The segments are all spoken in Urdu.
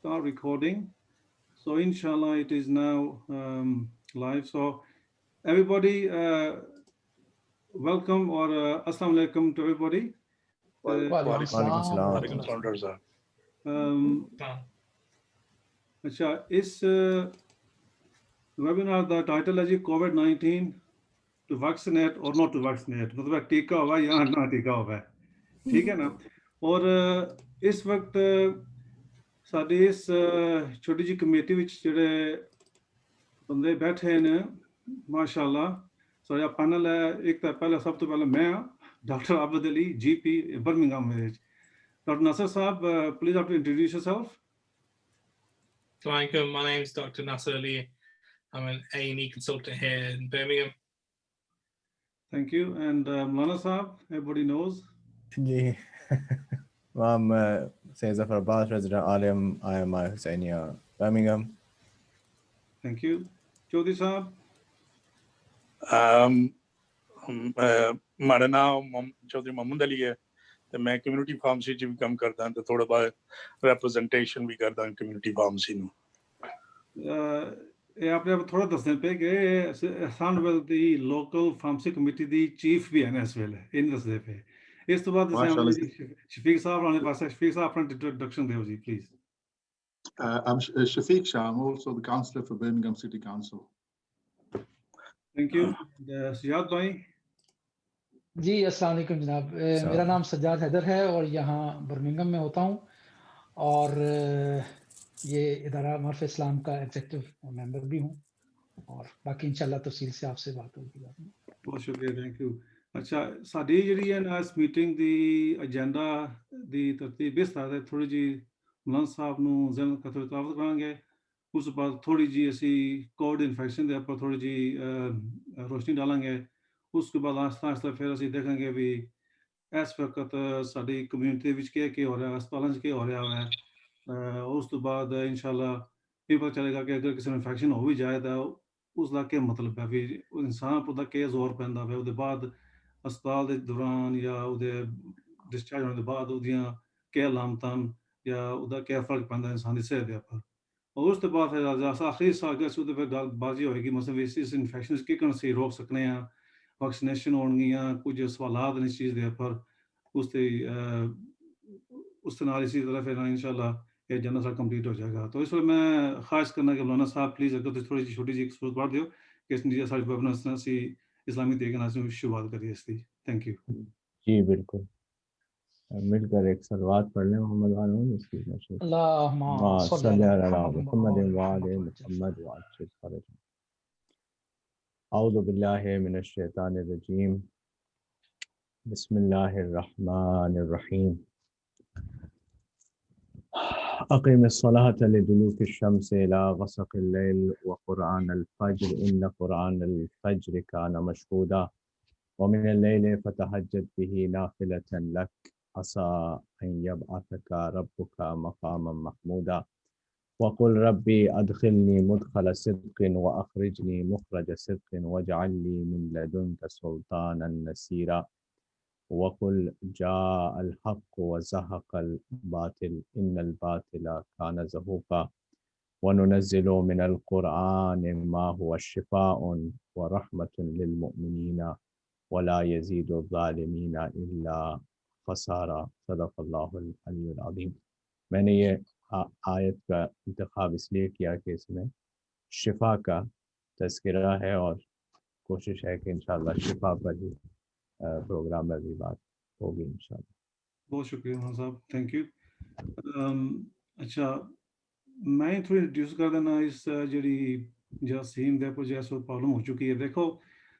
start recording. So inshallah, it is now live. So everybody, welcome or assalamu alaikum to everybody. وعلیکم السلام وعلیکم السلام ڈاکٹر صاحب. اچھا اس ویبینار دا ٹائٹل ہے جی کووڈ-19 ٹو ویکسینیٹ اور ناٹ ٹو ویکسینیٹ، مطلب ٹیکہ ہوا یا نہ ٹیکہ ہوا ہے، ٹھیک ہے نا. اور اس وقت ساری اس چھوٹی جی کمیٹی وچ جڑے بندے بیٹھے ہیں ماشاء اللہ سارا پینل ہے. ایک تو پہلے سب تو پہلے میں ڈاکٹر عابد علی جی پی برمنگھم وچ. ڈاکٹر ناصر صاحب پلیز آپ introduce your self. Assalamualaikum. My name is Dr. Nasser Ali. I'm an A&E consultant here in Birmingham. Thank you. And Maulana Saab, everybody knows. جی I'm Sayyid Zafar Abbas, resident alim, IMI Hussainiya, Birmingham. Thank you. Chaudhry Saab. ہمارا نام چودھری محمد علی ہے تو میں کمیونٹی فارمیسی بھی کام کرتا ہوں تو تھوڑا بہت ریپرزنٹیشن بھی کرتا ہوں کمیونٹی فارمیسی نو. یہ آپ نے تھوڑا دسنے پہ کہ احسان ویل دی لوکل فارمیسی کمیٹی دی چیف بھی ہیں اس ویلے ان دسنے پہ. اس تو بعد شفیق صاحب آنے پاس ہے. شفیق صاحب اپنا انٹروڈکشن دیو جی please. I'm Shafiq Shah. I'm also the councillor for Birmingham City Council. Thank you. Sajjad بھائی. جی السلام علیکم جناب. میرا نام سجاد حیدر ہے اور یہاں برمنگھم میں ہوتا ہوں اور یہ ادارہ معرف اسلام کا ایگزیکٹو ممبر بھی ہوں اور باقی انشاءاللہ تفصیل سے آپ سے بات ہوگی. بہت شکریہ. Thank you. اچھا ساری جڑی ہے نا اس میٹنگ دی ایجنڈا دی ترتیب اس طرح تھوڑی جی مولانا صاحب نو ذہن کا تعارف کرائیں گے. اس بعد تھوڑی جی اسی کووڈ انفیکشن دے اوپر تھوڑی جی روشنی ڈالیں گے. اس کے بعد آہستہ آہستہ پھر اسی دیکھیں گے بھی اس وقت ساری کمیونٹی وچ کیا ہو رہا ہے، ہسپتالوں وچ کیا ہو رہا ہے. اس تو بعد انشاءاللہ یہ پتہ چلے گا کہ اگر کسی میں انفیکشن ہو بھی جائے تو اس کا کیا مطلب ہے بھی انسان پر کیا زور پیندا ہے. اس بعد ہسپتال دے دوران یا ڈسچارج ہونے کے بعد وہ کیا علامتاں یا وہ کیا فرق پیندا انسان کی صحت کے اوپر. اور اس کے بعد پھر آخری اگر پھر گل بازی ہوئے گی مثلاً اس انفیکشن کن سے روک سکنے ہیں، ویکسینیشن ہونگیاں، کچھ سوالات ہیں اس چیز کے اوپر اس نال اسی طرح پھر انشاءاللہ یہ جنرل سا کمپلیٹ ہو جائے گا. تو اس وقت میں خواہش کرنا کہ مولانا صاحب پلیز اگر تھوڑی جی چھوٹی جی ایک صورت پڑھ دیو کہ اس نے ساری ویبنر سے اسلامی طریقے سے شروعات کریے اس کی. Thank you. جی بالکل مل کر ایک صلوات پڑھ لیں محمد وعلیہ اس کی اللہم صلی علی محمد وعلی محمد وعلی. اعوذ باللہ من الشیطان الرجیم بسم اللہ الرحمن الرحیم. اقیم الصلاة لدلوک الشمس الى غسق اللیل وقرآن الفجر ان قرآن الفجر کان مشہودا ومن اللیل فتہجد به نافلة لک عسى ان یبعثک ربک مقاما محمودا وقل ربی ادخلنی مدخل صدق واخرجنی مخرج صدق واجعل لی من لدنک سلطانا نصیرا وقل جاء الحق وزهق الباطل ان الباطل كان زهوقا وننزل من القرآن ما هو شفاء ورحمة للمؤمنين ولا يزيد الظالمين الا خسارا. صدق اللہ العلی العظیم. میں نے یہ آیت کا انتخاب اس لیے کیا کہ اس میں شفا کا تذکرہ ہے اور کوشش ہے کہ انشاءاللہ شفا پر ہی پروگرام میں بھی بات ہوگی انشاءاللہ. بہت شکریہ مولانا صاحب. Thank you. اچھا میں تھوڑی انٹروڈیوس کر دینا اس جڑی جراثیم دے پر جیسے پرابلم ہو چکی ہے. دیکھو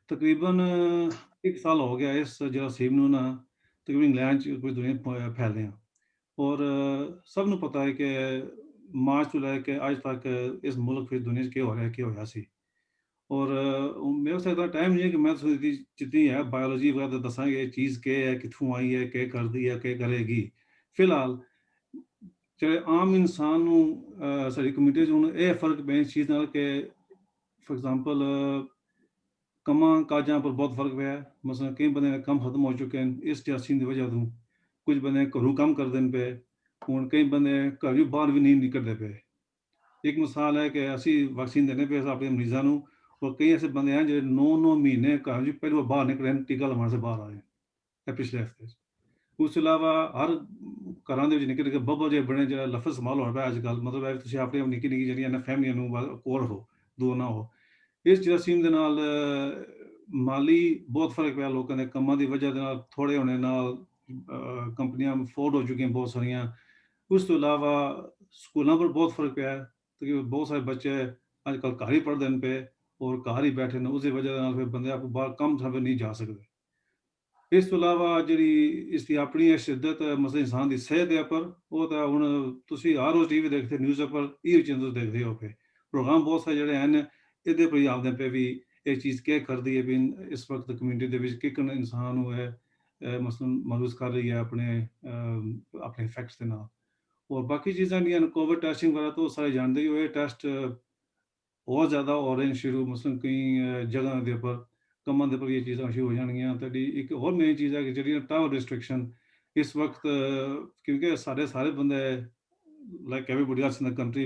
تقریباً 1 سال ہو گیا اس جراثیم نو نا تقریباً انگلینڈ پوری دنیا پھیلے ہیں اور سب نو پتہ ہے کہ مارچ تو لے کے آج تک اس ملک پھر دنیا کیا ہو رہا ہے کیا ہوا سی. اور میرے سے اتنا ٹائم نہیں ہے کہ میں جتنی ہے بایولوجی وغیرہ دساں گے یہ چیز کیا ہے کتوں آئی ہے کیا کر دی ہے کیا کرے گی. فی الحال چاہے عام انسان نو ساری کمیونٹی یہ فرق پہ اس چیز نال کہ فار ایگزامپل کماں کاجاں پر بہت فرق پیا ہے. مثلا کئی بندے کم ختم ہو چکے ہیں اس جراثیم کی وجہ تو. کچھ بندے گھروں کم کر دین پہ ਹੁਣ ਕਈ ਬੰਦੇ ਘਰ ਬਾਹਰ ਵੀ ਨਹੀਂ ਨਿਕਲਦੇ ਪਏ। ਇੱਕ ਮਿਸਾਲ ਹੈ ਕਿ ਅਸੀਂ ਵੈਕਸੀਨ ਦੇਣੇ ਪਏ ਆਪਣੇ ਮਰੀਜ਼ਾਂ ਨੂੰ, ਔਰ ਕਈ ਐਸੇ ਬੰਦੇ ਹਨ ਜਿਹੜੇ 9 ਮਹੀਨੇ ਘਰ ਜੀ ਪਹਿਲਾਂ ਬਾਹਰ ਨਿਕਲੇ ਟੀਕਾ ਲਗਵਾਉਣ ਸੇ ਬਾਹਰ ਆਏ ਇਹ ਪਿਛਲੇ ਹਫ਼ਤੇ 'ਚ। ਉਸ ਤੋਂ ਇਲਾਵਾ ਹਰ ਘਰਾਂ ਦੇ ਵਿੱਚ ਨਿੱਕੇ ਨਿੱਕੇ ਬੱਬਲ ਜਿਹੇ ਬਣੇ, ਜਿਹੜਾ ਲਫ਼ਜ਼ ਇਸਤੇਮਾਲ ਹੋਣਾ ਪਿਆ ਅੱਜ ਕੱਲ੍ਹ, ਮਤਲਬ ਹੈ ਤੁਸੀਂ ਆਪਣੇ ਨਿੱਕੀ ਨਿੱਕੀ ਜਿਹੜੀਆਂ ਨੇ ਫੈਮਲੀਆਂ ਨੂੰ ਕੋਲ ਹੋ, ਦੂਰ ਨਾ ਹੋ। ਇਸ ਜਰਾਸੀਮ ਦੇ ਨਾਲ ਮਾਲੀ ਬਹੁਤ ਫਰਕ ਪਿਆ ਲੋਕਾਂ ਦੇ ਕੰਮਾਂ ਦੀ ਵਜ੍ਹਾ ਦੇ ਨਾਲ, ਥੋੜ੍ਹੇ ਹੋਣੇ ਨਾਲ ਕੰਪਨੀਆਂ ਫੋਲਡ ਹੋ ਚੁੱਕੀਆਂ ਬਹੁਤ ਸਾਰੀਆਂ। ਉਸ ਤੋਂ ਇਲਾਵਾ ਸਕੂਲਾਂ ਪਰ ਬਹੁਤ ਫਰਕ ਪਿਆ, ਕਿਉਂਕਿ ਬਹੁਤ ਸਾਰੇ ਬੱਚੇ ਅੱਜ ਕੱਲ੍ਹ ਘਰ ਹੀ ਪੜ੍ਹਦੇ ਨੇ ਪਏ ਔਰ ਘਰ ਹੀ ਬੈਠੇ ਨੇ, ਉਸਦੀ ਵਜ੍ਹਾ ਦੇ ਨਾਲ ਫਿਰ ਬੰਦੇ ਆਪ ਬਾਹਰ ਕੰਮ ਥਾਂ ਨਹੀਂ ਜਾ ਸਕਦੇ। ਇਸ ਤੋਂ ਇਲਾਵਾ ਜਿਹੜੀ ਇਸ ਦੀ ਆਪਣੀ ਸ਼ਿੱਦਤ ਮਸਲੇ ਇਨਸਾਨ ਦੀ ਸਿਹਤ ਦੇ ਉੱਪਰ, ਉਹ ਤਾਂ ਹੁਣ ਤੁਸੀਂ ਹਰ ਰੋਜ਼ ਟੀਵੀ ਦੇਖਦੇ, ਨਿਊਜ਼ ਉੱਪਰ ਇਹ ਚੀਜ਼ਾਂ ਦੇਖਦੇ ਹੋ ਪਏ, ਪ੍ਰੋਗਰਾਮ ਬਹੁਤ ਸਾਰੇ ਜਿਹੜੇ ਹਨ ਇਹਦੇ ਪਰ ਹੀ ਆਉਂਦੇ ਪਏ ਵੀ ਇਹ ਚੀਜ਼ ਕੀ ਕਰਦੀ ਹੈ ਵੀ ਇਸ ਵਕਤ ਕਮਿਊਨਿਟੀ ਦੇ ਵਿੱਚ ਕਿਕਨ ਇਨਸਾਨ ਨੂੰ ਹੈ ਮਸਲਨ ਮਲੂਜ਼ ਕਰ ਰਹੀ ਹੈ ਆਪਣੇ ਇਫੈਕਟਸ ਦੇ ਨਾਲ। ਔਰ ਬਾਕੀ ਚੀਜ਼ਾਂ ਜਿਹੜੀਆਂ ਕੋਵਿਡ ਟੈਸਟਿੰਗ ਵਗੈਰਾ ਤੋਂ ਸਾਰੇ ਜਾਣਦੇ ਹੀ ਹੋਏ, ਟੈਸਟ ਬਹੁਤ ਜ਼ਿਆਦਾ ਹੋ ਰਹੇ ਨੇ ਸ਼ੁਰੂ, ਮਸਲਨ ਕਈ ਜਗ੍ਹਾ ਦੇ ਉੱਪਰ ਕੰਮਾਂ ਦੇ ਪਰ ਇਹ ਚੀਜ਼ਾਂ ਸ਼ੁਰੂ ਹੋ ਜਾਣਗੀਆਂ। ਤੁਹਾਡੀ ਇੱਕ ਹੋਰ ਮੇਨ ਚੀਜ਼ ਹੈ ਕਿ ਜਿਹੜੀਆਂ ਟਰੈਵਲ ਰਿਸਟ੍ਰਿਕਸ਼ਨ ਇਸ ਵਕਤ, ਕਿਉਂਕਿ ਸਾਰੇ ਬੰਦੇ ਲਾਈਕ ਐਵਰੀਬਡੀ ਐਲਸ ਇਨ ਦ ਕੰਟਰੀ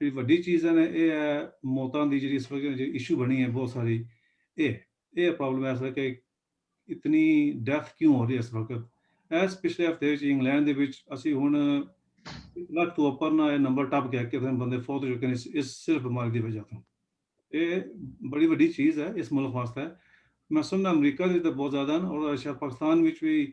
ਜਿਹੜੀ ਵੱਡੀ ਚੀਜ਼ ਹੈ ਇਹ ਹੈ ਮੌਤਾਂ ਦੀ ਜਿਹੜੀ ਇਸ ਵਕਤ ਇਸ਼ੂ ਬਣੀ ਹੈ ਬਹੁਤ ਸਾਰੀ, ਇਹ ਪ੍ਰੋਬਲਮ ਹੈ ਇਸ ਕਿ ਇਤਨੀ ਡੈਥ ਕਿਉਂ ਹੋ ਰਹੀ ਹੈ ਇਸ ਵਕਤ। ਇਸ ਪਿਛਲੇ ਹਫ਼ਤੇ ਵਿੱਚ ਇੰਗਲੈਂਡ ਦੇ ਵਿੱਚ ਅਸੀਂ ਹੁਣ 1 ਲੱਖ ਤੋਂ ਉੱਪਰ ਨਾ ਇਹ ਨੰਬਰ ਟੱਪ ਗਿਆ ਕਿ ਬੰਦੇ ਫੌਤ ਹੋ ਚੁੱਕੇ ਨੇ ਇਸ ਸਿਰਫ ਬਿਮਾਰੀ ਦੀ ਵਜ੍ਹਾ ਤੋਂ। ਇਹ ਬੜੀ ਵੱਡੀ ਚੀਜ਼ ਹੈ ਇਸ ਮੁਲਕ ਵਾਸਤੇ। ਮੈਂ ਸੁਣਦਾ ਅਮਰੀਕਾ ਦੇ ਤਾਂ ਬਹੁਤ ਜ਼ਿਆਦਾ ਔਰ ਸ਼ਾਇਦ ਪਾਕਿਸਤਾਨ ਵਿੱਚ ਵੀ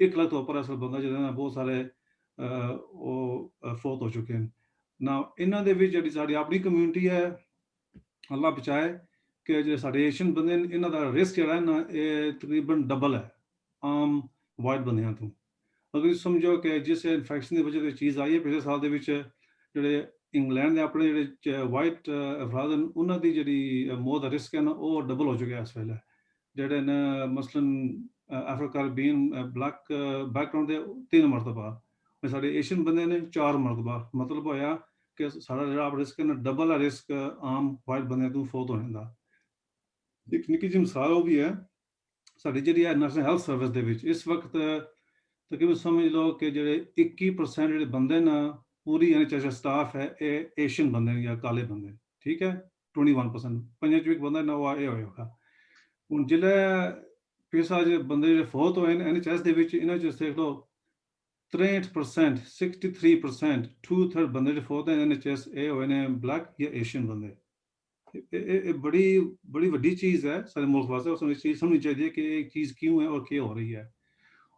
1 ਲੱਖ ਤੋਂ ਉੱਪਰ ਅਸਲ ਬੰਦਾ ਜਿਹੜਾ ਨਾ ਬਹੁਤ ਸਾਰੇ ਉਹ ਫੌਤ ਹੋ ਚੁੱਕੇ ਹਨ ਨਾ। ਇਹਨਾਂ ਦੇ ਵਿੱਚ ਜਿਹੜੀ ਸਾਡੀ ਆਪਣੀ ਕਮਿਊਨਿਟੀ ਹੈ, ਅੱਲਾ ਬਚਾਏ ਕਿ ਜਿਹੜੇ ਸਾਡੇ ਏਸ਼ੀਅਨ ਬੰਦੇ ਨੇ ਇਹਨਾਂ ਦਾ ਰਿਸਕ ਜਿਹੜਾ ਹੈ ਨਾ ਇਹ ਤਕਰੀਬਨ ਡਬਲ ਹੈ ਆਮ ਵਾਈਟ ਬੰਦਿਆਂ ਤੋਂ। ਅਗਰ ਸਮਝੋ ਕਿ ਜਿਸ ਇਨਫੈਕਸ਼ਨ ਦੀ ਵਜ੍ਹਾ ਤੋਂ ਚੀਜ਼ ਆਈ ਹੈ ਪਿਛਲੇ ਸਾਲ ਦੇ ਵਿੱਚ, ਜਿਹੜੇ ਇੰਗਲੈਂਡ ਦੇ ਆਪਣੇ ਜਿਹੜੇ ਵਾਈਟ ਅਫਰਾਦ ਹਨ ਉਹਨਾਂ ਦੀ ਜਿਹੜੀ ਮੌਤ ਦਾ ਰਿਸਕ ਹੈ ਨਾ ਉਹ ਡਬਲ ਹੋ ਚੁੱਕਿਆ ਇਸ ਵੇਲੇ। ਜਿਹੜੇ ਨੇ ਮਸਲਨ ਅਫਰੀਕਾ ਬੀਨ ਬਲੈਕ ਬੈਕਗਰਾਉਂਡ ਦੇ 3 ਮਰਤਬਾ, ਸਾਡੇ ਏਸ਼ੀਅਨ ਬੰਦੇ ਨੇ 4 ਮਰਤਬਾ, ਮਤਲਬ ਹੋਇਆ ਕਿ ਸਾਡਾ ਜਿਹੜਾ ਰਿਸਕ ਹੈ ਨਾ ਡਬਲ ਹੈ ਰਿਸਕ ਆਮ ਵਾਈਟ ਬੰਦਿਆਂ ਤੋਂ ਫੌਤ ਹੋਣ ਦਾ। ਇੱਕ ਨਿੱਕੀ ਜਿਹੀ ਮਿਸਾਲ ਉਹ ਵੀ ਹੈ ਸਾਡੀ ਜਿਹੜੀ ਹੈ ਨੈਸ਼ਨਲ ਹੈਲਥ ਸਰਵਿਸ ਦੇ ਵਿੱਚ ਇਸ ਵਕਤ ਤਕਰੀਬਨ ਸਮਝ ਲਓ ਕਿ ਜਿਹੜੇ 21% ਜਿਹੜੇ ਬੰਦੇ ਨਾ ਪੂਰੀ NHS ਸਟਾਫ ਹੈ ਇਹ ਏਸ਼ੀਅਨ ਬੰਦੇ ਨੇ ਜਾਂ ਕਾਲੇ ਬੰਦੇ ਨੇ, ਠੀਕ ਹੈ 21%, 5 ਚੋਂ ਇੱਕ ਬੰਦਾ ਨਾ ਉਹ ਇਹ ਹੋਏਗਾ। ਹੁਣ ਜਿਹੜੇ ਪਿਛਲੇ ਜਿਹੜੇ ਬੰਦੇ ਜਿਹੜੇ ਫੌਤ ਹੋਏ ਨੇ NHS ਦੇ ਵਿੱਚ, ਇਹਨਾਂ 'ਚ ਦੇਖ ਲਓ 63%, 63%, 2/3 ਬੰਦੇ ਜਿਹੜੇ ਫੌਤ ਹੈ NHS ਇਹ ਹੋਏ ਨੇ ਬਲੈਕ ਜਾਂ ਏਸ਼ੀਅਨ ਬੰਦੇ। ਇਹ ਬੜੀ ਵੱਡੀ ਚੀਜ਼ ਹੈ ਸਾਡੇ ਮੁਲਕ ਵਾਸਤੇ, ਉਸ ਨੂੰ ਚੀਜ਼ ਸਮਝਣੀ ਚਾਹੀਦੀ ਹੈ ਕਿ ਇਹ ਚੀਜ਼ ਕਿਉਂ ਹੈ ਔਰ ਕੀ ਹੋ ਰਹੀ ਹੈ।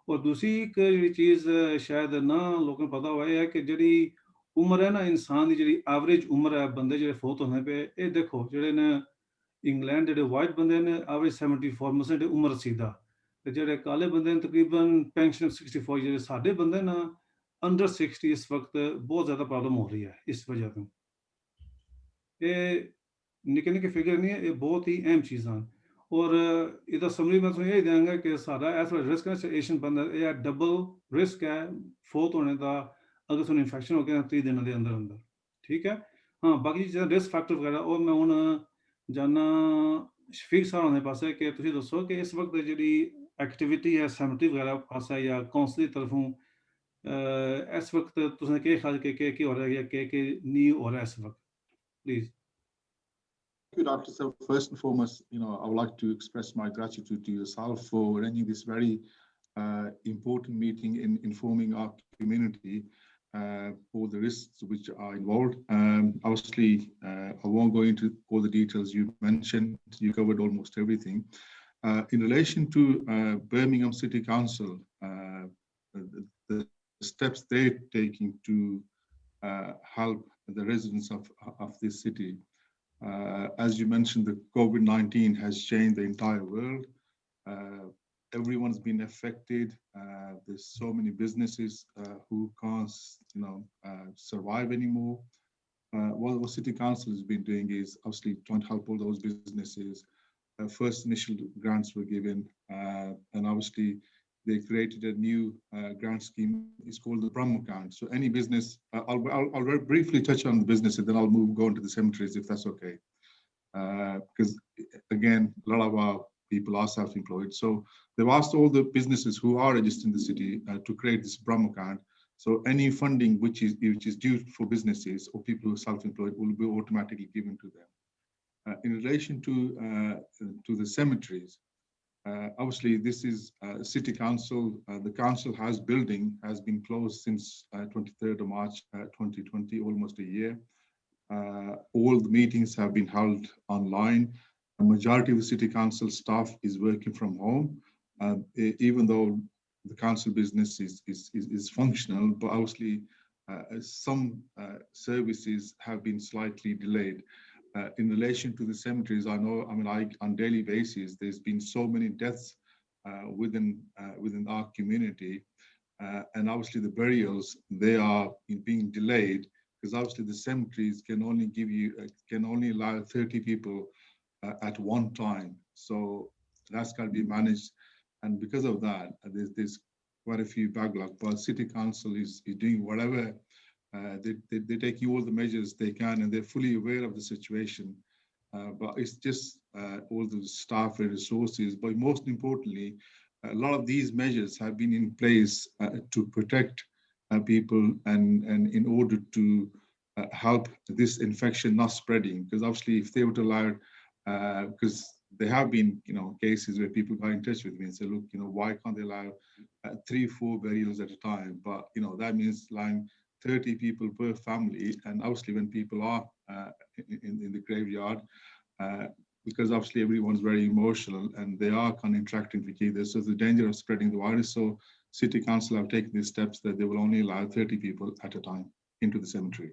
ਔਰ ਦੂਸਰੀ ਇੱਕ ਜਿਹੜੀ ਚੀਜ਼ ਸ਼ਾਇਦ ਨਾ ਲੋਕਾਂ ਨੂੰ ਪਤਾ ਹੋਇਆ ਇਹ ਹੈ ਕਿ ਜਿਹੜੀ ਉਮਰ ਹੈ ਨਾ ਇਨਸਾਨ ਦੀ, ਜਿਹੜੀ ਐਵਰੇਜ ਉਮਰ ਹੈ ਬੰਦੇ ਜਿਹੜੇ ਫੌਤ ਹੁੰਦੇ ਪਏ, ਇਹ ਦੇਖੋ ਜਿਹੜੇ ਨੇ ਇੰਗਲੈਂਡ ਜਿਹੜੇ ਵਾਈਟ ਬੰਦੇ ਨੇ ਐਵਰੇਜ 74% ਉਮਰ ਰਸੀਦਾ, ਤੇ ਜਿਹੜੇ ਕਾਲੇ ਬੰਦੇ ਨੇ ਤਕਰੀਬਨ ਪੈਨਸ਼ਨ 64, ਜਿਹੜੇ ਸਾਡੇ ਬੰਦੇ ਨਾ ਅੰਡਰ 60 ਇਸ ਵਕਤ ਬਹੁਤ ਜ਼ਿਆਦਾ ਪ੍ਰੋਬਲਮ ਹੋ ਰਹੀ ਹੈ ਇਸ ਵਜ੍ਹਾ ਤੋਂ। ਇਹ ਨਿੱਕੇ ਨਿੱਕੇ ਫਿਗਰ ਨਹੀਂ ਹੈ, ਇਹ ਬਹੁਤ ਹੀ ਅਹਿਮ ਚੀਜ਼ਾਂ। ਔਰ ਇਹਦਾ ਸਮਰੀ ਮੈਂ ਤੁਹਾਨੂੰ ਇਹ ਦਿਆਂਗਾ ਕਿ ਸਾਡਾ ਇਸ ਵੇਲੇ ਰਿਸਕ ਹੈ ਏਸ਼ੀਅਨ ਬੰਦਾ, ਇਹ ਡਬਲ ਰਿਸਕ ਹੈ ਫੌਤ ਹੋਣੇ ਦਾ ਅਗਰ ਤੁਹਾਨੂੰ ਇਨਫੈਕਸ਼ਨ ਹੋ ਗਿਆ 30 ਦਿਨਾਂ ਦੇ ਅੰਦਰ ਅੰਦਰ, ਠੀਕ ਹੈ। ਹਾਂ ਬਾਕੀ ਚੀਜ਼ਾਂ ਰਿਸਕ ਫੈਕਟਰ ਵਗੈਰਾ ਉਹ ਮੈਂ ਹੁਣ ਜਾਨਾ ਸ਼ਫੀਕ ਸਾਹਿਬ ਦੇ ਪਾਸੇ ਕਿ ਤੁਸੀਂ ਦੱਸੋ ਕਿ ਇਸ ਵਕਤ ਜਿਹੜੀ ਐਕਟੀਵਿਟੀ ਹੈ ਸੈਮਿਟਰੀ ਵਗੈਰਾ ਪਾਸਾ ਜਾਂ ਕੌਂਸਲ ਦੀ ਤਰਫੋਂ ਇਸ ਵਕਤ ਤੁਸੀਂ ਕੀ ਖਿਆਲ ਕੀ ਹੋ ਰਿਹਾ ਹੈ ਕਿ ਨਹੀਂ ਹੋ ਰਿਹਾ ਇਸ ਵਕਤ, please. Thank you, Dr. So first and foremost, I would like to express my gratitude to yourself for arranging this very important meeting in informing our community for the risks which are involved. Obviously, I won't go into all the details you mentioned. You covered almost everything. In relation to Birmingham City Council, the steps they're taking to help the residents of this city. As you mentioned, the COVID-19 has changed the entire world. Everyone's been affected. There's so many businesses who can't, survive anymore. What City Council has been doing is obviously trying to help all those businesses. First initial grants were given, and obviously they created a new grant scheme. It's called the Brahm account. So any business, I'll very briefly touch on the businesses, then I'll go into the cemeteries if that's okay. Because again, a lot of our people are self-employed. So they've asked all the businesses who are registered in the city to create this Brahm account. So any funding which is due for businesses or people who are self-employed will be automatically given to them. In relation to the cemeteries, obviously this is city council. The council house building has been closed since 23rd of March 2020, almost a year. All the meetings have been held online. A majority of the city council staff is working from home, even though the council business is functional, but obviously some services have been slightly delayed. In relation to the cemeteries, I know, on daily basis, there's been so many deaths within our community, and obviously the burials, they are being delayed because obviously the cemeteries can only allow 30 people at one time. So that's got to be managed. And because of that, there's quite a few backlog, but city council is doing whatever. They're taking all the measures they can, and they're fully aware of the situation. But it's just all the staff and resources. But most importantly, a lot of these measures have been in place to protect people and in order to help this infection not spreading. Because obviously, if they were to allow, because there have been, cases where people got in touch with me and said, look, why can't they allow 3-4 burials at a time? But that means allowing 30 people per family, and obviously when people are in the graveyard, because obviously everyone's very emotional and they are kind of interacting with each other, so the danger of spreading the virus. So city council have taken these steps that they will only allow 30 people at a time into the cemetery.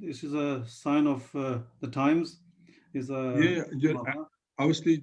this is a sign of the times. Is Obviously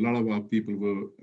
lot of our people were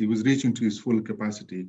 it was reaching to its full capacity.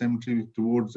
cemetery towards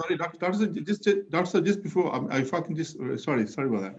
Sorry, Doctor, just before I fucking just sorry about that.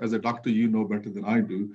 As a doctor you know better than I do.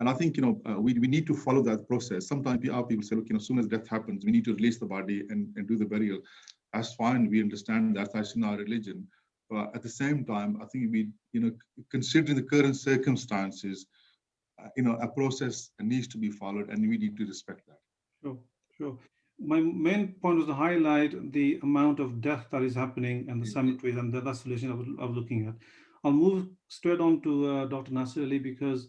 and I think we need to follow that process. Sometimes our people say, look, as soon as death happens we need to release the body and do the burial. That's fine, we understand that, that's in our religion. But at the same time, I think we, considering the current circumstances, a process needs to be followed and we need to respect that. Sure. My main point was to highlight the amount of death that is happening in the cemeteries, and that's the solution I was looking at. I'll move straight on to Dr. Nasir Ali because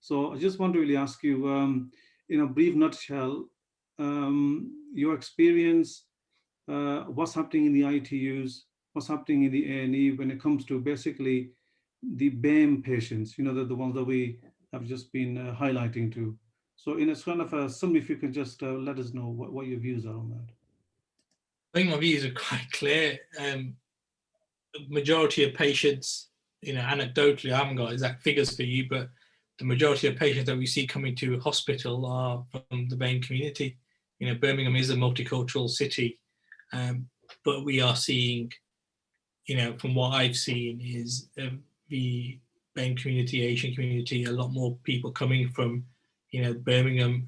So I just want to really ask you, in a brief nutshell, your experience, what's happening in the ITUs, what's happening in the A&E when it comes to basically the BAME patients, the ones that we have just been highlighting to. So in a kind of a summary, if you can just let us know what your views are on that. I think my views are quite clear. The majority of patients, anecdotally, I haven't got exact figures for you, but the majority of patients that we see coming to hospital are from the BAME community. Birmingham is a multicultural city, but we are seeing, from what I've seen, is the BAME community, Asian community, a lot more people coming from, Birmingham.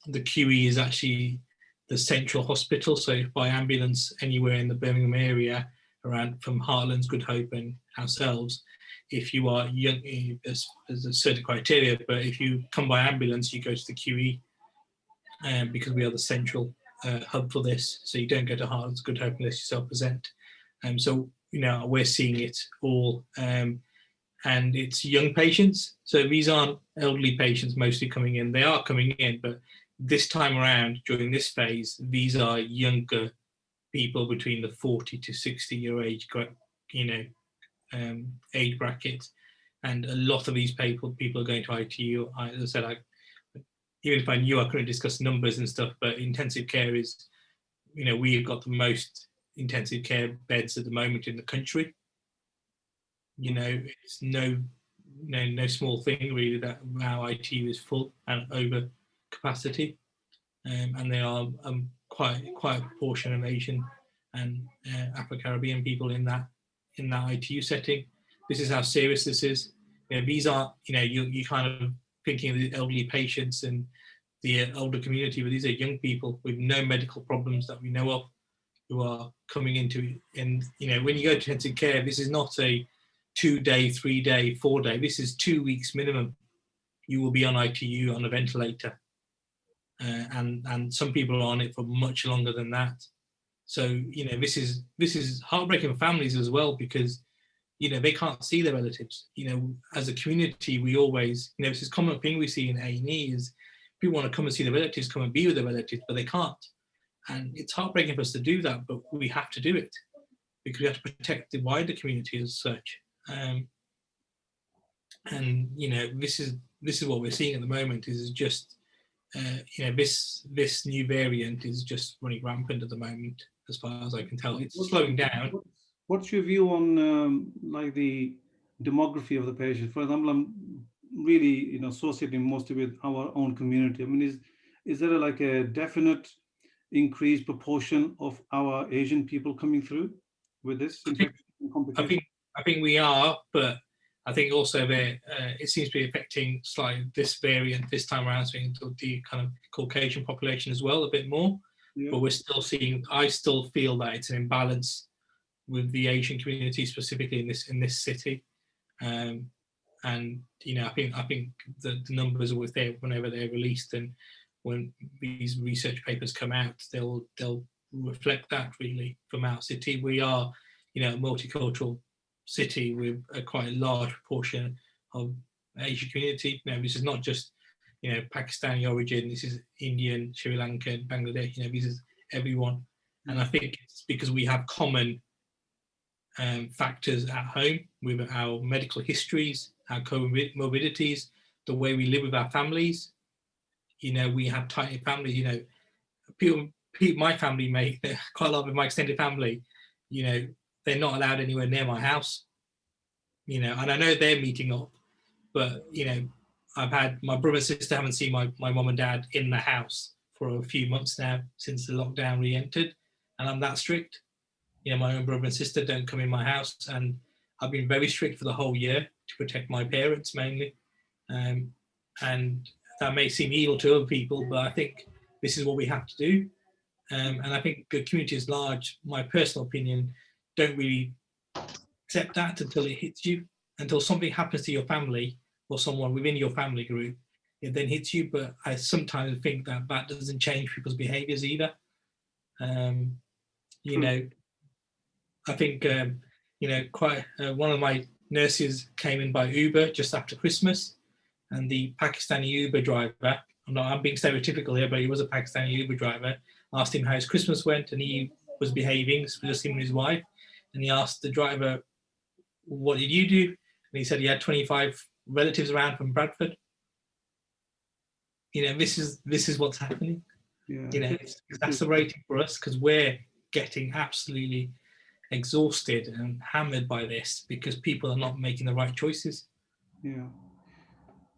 The QE is actually the central hospital, so by ambulance anywhere in the Birmingham area, around from Heartlands, Good Hope and ourselves, if you are young, there's a certain criteria, but if you come by ambulance, you go to the QE, because we are the central hub for this. So you don't go to Heartlands, Good Hope unless you self-present. So, we're seeing it all. And it's young patients. So these aren't elderly patients mostly coming in. They are coming in, but this time around, during this phase, these are younger people between the 40 to 60-year age, age bracket. And a lot of these people are going to ITU. As I said, even if I knew, I couldn't discuss numbers and stuff, but intensive care is, we've got the most intensive care beds at the moment in the country. It's no small thing really that our ITU is full and over capacity, and there are quite a proportion of Asian and Afro-Caribbean people in that ITU setting. This is how serious this is. These are, you kind of thinking of the elderly patients and the older community, but these are young people with no medical problems that we know of who are coming into. And when you go to intensive care, this is not a 2-day, 3-day, 4-day. This is 2 weeks minimum. You will be on ITU on a ventilator, and some people are on it for much longer than that. So this is heartbreaking for families as well, because they can't see their relatives. As a community, we always, this is a common thing we see in A&E is people want to come and see their relatives, come and be with their relatives, but they can't. And it's heartbreaking for us to do that, but we have to do it because we have to protect the wider community as such. And this is what we're seeing at the moment is just this new variant is just running rampant at the moment, as far as I can tell. It's slowing down. What's your view on like the demography of the patient? For example, I'm really associating mostly with our own community. I mean, is there like a definite increased proportion of our Asian people coming through with this infection and complication? I think we are, but I think also it seems to be affecting slightly this variant this time around, the kind of Caucasian population as well a bit more. Yeah. But we're still seeing. I still feel that it's an imbalance with the Asian community, specifically in this city. And I think the numbers are there whenever they're released, and when these research papers come out, they'll reflect that really from our city. We are, a multicultural city with quite a large proportion of Asian community. This is not just, Pakistani origin. This is Indian, Sri Lankan, Bangladesh. This is everyone. And I think it's because we have common factors at home with our medical histories, our comorbidities, the way we live with our families. We have tight families. People, my family, quite a lot of my extended family, they're not allowed anywhere near my house. And I know they're meeting up, but I've had my brother and sister haven't seen my mom and dad in the house for a few months now since the lockdown re-entered, and I'm that strict. My own brother and sister don't come in my house, and I've been very strict for the whole year to protect my parents mainly. And that may seem evil to other people, but I think this is what we have to do. And I think the community is large, my personal opinion, don't really accept that until it hits you, until something happens to your family or someone within your family group, it then hits you. But I sometimes think that doesn't change people's behaviors either. I think, quite one of my nurses came in by Uber just after Christmas, and the Pakistani Uber driver, I'm being stereotypical here, but he was a Pakistani Uber driver, asked him how his Christmas went, and he was behaving, just him and his wife. And he asked the driver, "What did you do?" And he said he had 25 relatives around from Bradford. This is what's happening. Yeah. It's exacerbating for us because we're getting absolutely exhausted and hammered by this because people are not making the right choices. Yeah.